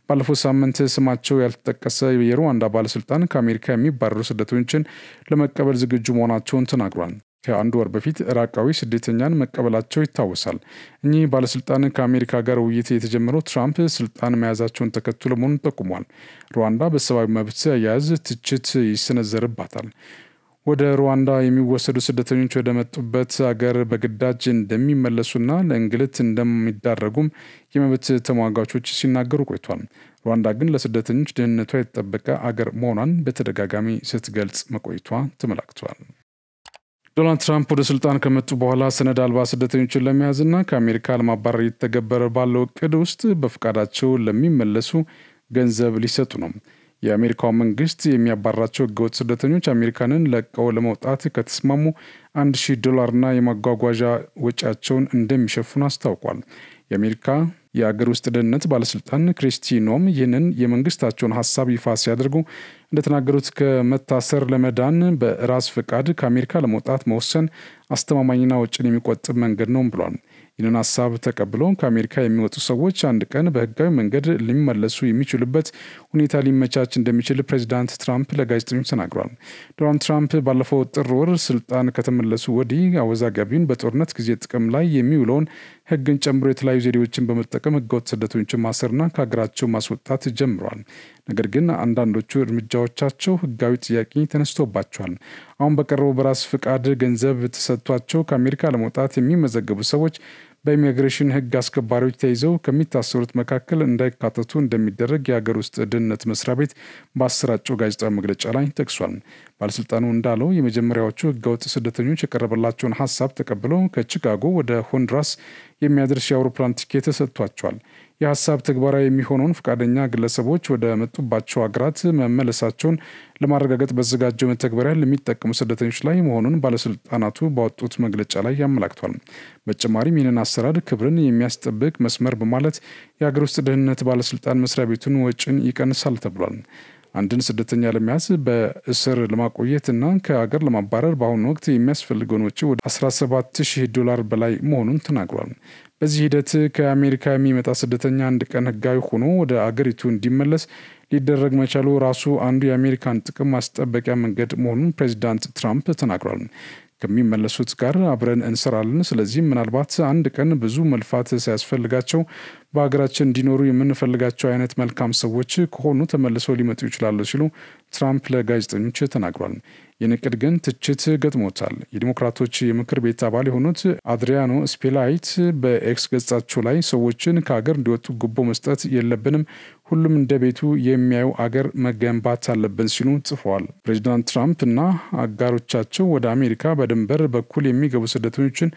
ባለፈው ሳምንት ስማቸው ያልተጠቀሰ የሩዋንዳ ባለስልጣን ከአሜሪካ የሚባረሩ ስደተኞችን ለመቀበል ዝግጁ መሆናቸውን ተናግሯል። ከአንድ ወር በፊት ኢራቃዊ ስደተኛን መቀበላቸው ይታወሳል። እኚህ ባለስልጣን ከአሜሪካ ጋር ውይይት የተጀመረው ትራምፕ ስልጣን መያዛቸውን ተከትሎ መሆኑን ጠቁሟል። ሩዋንዳ በሰብአዊ መብት አያያዝ ትችት ይሰነዘርባታል። ወደ ሩዋንዳ የሚወሰዱ ስደተኞች ወደ መጡበት ሀገር በግዳጅ እንደሚመለሱና ለእንግልት እንደሚዳረጉም የመብት ተሟጋቾች ሲናገሩ ቆይቷል። ሩዋንዳ ግን ለስደተኞች ደህንነቷ የተጠበቀ አገር መሆኗን በተደጋጋሚ ስትገልጽ መቆይቷ ተመላክቷል። ዶናልድ ትራምፕ ወደ ስልጣን ከመጡ በኋላ ሰነድ አልባ ስደተኞችን ለመያዝና ከአሜሪካ ለማባረር የተገበረ ባለው እቅድ ውስጥ በፍቃዳቸው ለሚመለሱ ገንዘብ ሊሰጡ ነው። የአሜሪካው መንግስት የሚያባራቸው ህገወጥ ስደተኞች አሜሪካንን ለቀው ለመውጣት ከተስማሙ $1000 የማጓጓዣ ወጪያቸውን እንደሚሸፍኑ አስታውቋል። የአሜሪካ የአገር ውስጥ ደህንነት ባለስልጣን ክሪስቲ ኖም ይህንን የመንግስታቸውን ሐሳብ ይፋ ሲያደርጉ እንደተናገሩት ከመታሰር ለመዳን በራስ ፈቃድ ከአሜሪካ ለመውጣት መወሰን አስተማማኝና ወጪን የሚቆጥብ መንገድ ነው ብሏል። ይህንን ሐሳብ ተቀብለው ከአሜሪካ የሚወጡ ሰዎች አንድ ቀን በህጋዊ መንገድ ሊመለሱ የሚችሉበት ሁኔታ ሊመቻች እንደሚችል ፕሬዚዳንት ትራምፕ ለጋዜጠኞች ተናግሯል። ዶናልድ ትራምፕ ባለፈው ጥር ወር ስልጣን ከተመለሱ ወዲህ አወዛጋቢውን በጦርነት ጊዜ ጥቅም ላይ የሚውለውን ህግን ጨምሮ የተለያዩ ዘዴዎችን በመጠቀም ህገወጥ ስደተኞችን ማሰርና ከሀገራቸው ማስወጣት ጀምረዋል። ነገር ግን አንዳንዶቹ እርምጃዎቻቸው ህጋዊ ጥያቄ ተነስቶባቸዋል። አሁን በቀረበው በራስ ፍቃድ ገንዘብ ተሰጥቷቸው ከአሜሪካ ለመውጣት የሚመዘገቡ ሰዎች በኢሚግሬሽን ህግ አስከባሪዎች ተይዘው ከሚታሰሩት መካከል እንዳይካተቱ እንደሚደረግ የሀገር ውስጥ ደህንነት መስሪያ ቤት በአሰራጨው ጋዜጣዊ መግለጫ ላይ ጠቅሷል። ባለስልጣኑ እንዳለው የመጀመሪያዎቹ ህገወጥ ስደተኞች የቀረበላቸውን ሀሳብ ተቀብለው ከቺካጎ ወደ ሆንዱራስ የሚያደርስ የአውሮፕላን ቲኬት ተሰጥቷቸዋል። የሀሳብ ተግባራዊ የሚሆነውን ፈቃደኛ ግለሰቦች ወደ መጡባቸው ሀገራት መመለሳቸውን ለማረጋገጥ በተዘጋጀው መተግበሪያ ለሚጠቀሙ ስደተኞች ላይ መሆኑን ባለስልጣናቱ ባወጡት መግለጫ ላይ ያመላክቷል። በተጨማሪም ይህንን አሰራር ክብርን የሚያስጠብቅ መስመር በማለት የሀገር ውስጥ ደህንነት ባለስልጣን መስሪያ ቤቱን ወጪን ይቀንሳል ተብሏል። አንድን ስደተኛ ለመያዝ በእስር ለማቆየትና ከሀገር ለማባረር በአሁኑ ወቅት የሚያስፈልገውን ወጪ ወደ $17,000 በላይ መሆኑን ተናግሯል። በዚህ ሂደት ከአሜሪካ የሚመጣ ስደተኛ አንድ ቀን ህጋዊ ሆኖ ወደ አገሪቱ እንዲመለስ ሊደረግ መቻሉ ራሱ አንዱ የአሜሪካን ጥቅም ማስጠበቂያ መንገድ መሆኑን ፕሬዚዳንት ትራምፕ ተናግሯል። ከሚመለሱት ጋር አብረን እንሰራለን። ስለዚህ ምናልባት አንድ ቀን ብዙ መልፋት ሳያስፈልጋቸው በሀገራችን እንዲኖሩ የምንፈልጋቸው አይነት መልካም ሰዎች ከሆኑ ተመልሰው ሊመጡ ይችላሉ ሲሉ ትራምፕ ለጋዜጠኞች ተናግሯል። የንቅድ ግን ትችት ገጥሞታል። የዲሞክራቶች የምክር ቤት አባል የሆኑት አድሪያኖ ስፔላይት በኤክስ ገጻቸው ላይ ሰዎችን ከሀገር እንዲወጡ ጉቦ መስጠት የለብንም፣ ሁሉም እንደ ቤቱ የሚያዩ አገር መገንባት አለብን ሲሉ ጽፈዋል። ፕሬዚዳንት ትራምፕ እና አጋሮቻቸው ወደ አሜሪካ በድንበር በኩል የሚገቡ ስደተኞችን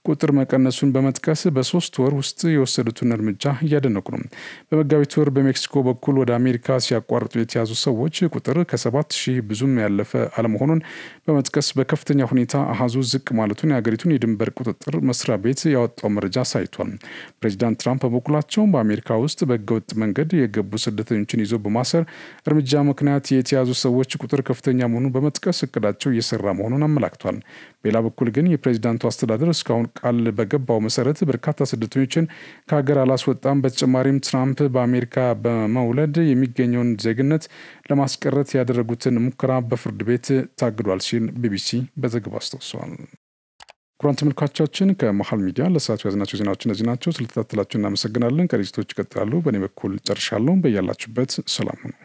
ቁጥር መቀነሱን በመጥቀስ በ3 ወር ውስጥ የወሰዱትን እርምጃ እያደነቁ ነው። በመጋቢት ወር በሜክሲኮ በኩል ወደ አሜሪካ ሲያቋርጡ የተያዙ ሰዎች ቁጥር ከ7,000 ብዙም ያለፈ አለመሆኑን በመጥቀስ በከፍተኛ ሁኔታ አሃዙ ዝቅ ማለቱን የሀገሪቱን የድንበር ቁጥጥር መስሪያ ቤት ያወጣው መረጃ ሳይቷል። ፕሬዚዳንት ትራምፕ በበኩላቸው በአሜሪካ ውስጥ በህገወጥ መንገድ የገቡ ስደተኞችን ይዞ በማሰር እርምጃ ምክንያት የተያዙ ሰዎች ቁጥር ከፍተኛ መሆኑን በመጥቀስ እቅዳቸው እየሰራ መሆኑን አመላክቷል። በሌላ በኩል ግን የፕሬዚዳንቱ አስተዳደር እስካሁን ቃል በገባው መሰረት በርካታ ስደተኞችን ከሀገር አላስወጣም። በተጨማሪም ትራምፕ በአሜሪካ በመውለድ የሚገኘውን ዜግነት ለማስቀረት ያደረጉትን ሙከራ በፍርድ ቤት ታግዷል ሲል ቢቢሲ በዘገባው አስታውሷል። ክቡራን ተመልካቾቻችን ከመሃል ሚዲያ ለሰዓቱ ያዝናቸው ዜናዎች እነዚህ ናቸው። ስለተከታተላችሁ እናመሰግናለን። ከዝግጅቶች ይቀጥላሉ። በእኔ በኩል ጨርሻለሁ። በያላችሁበት ሰላም ሁኑ።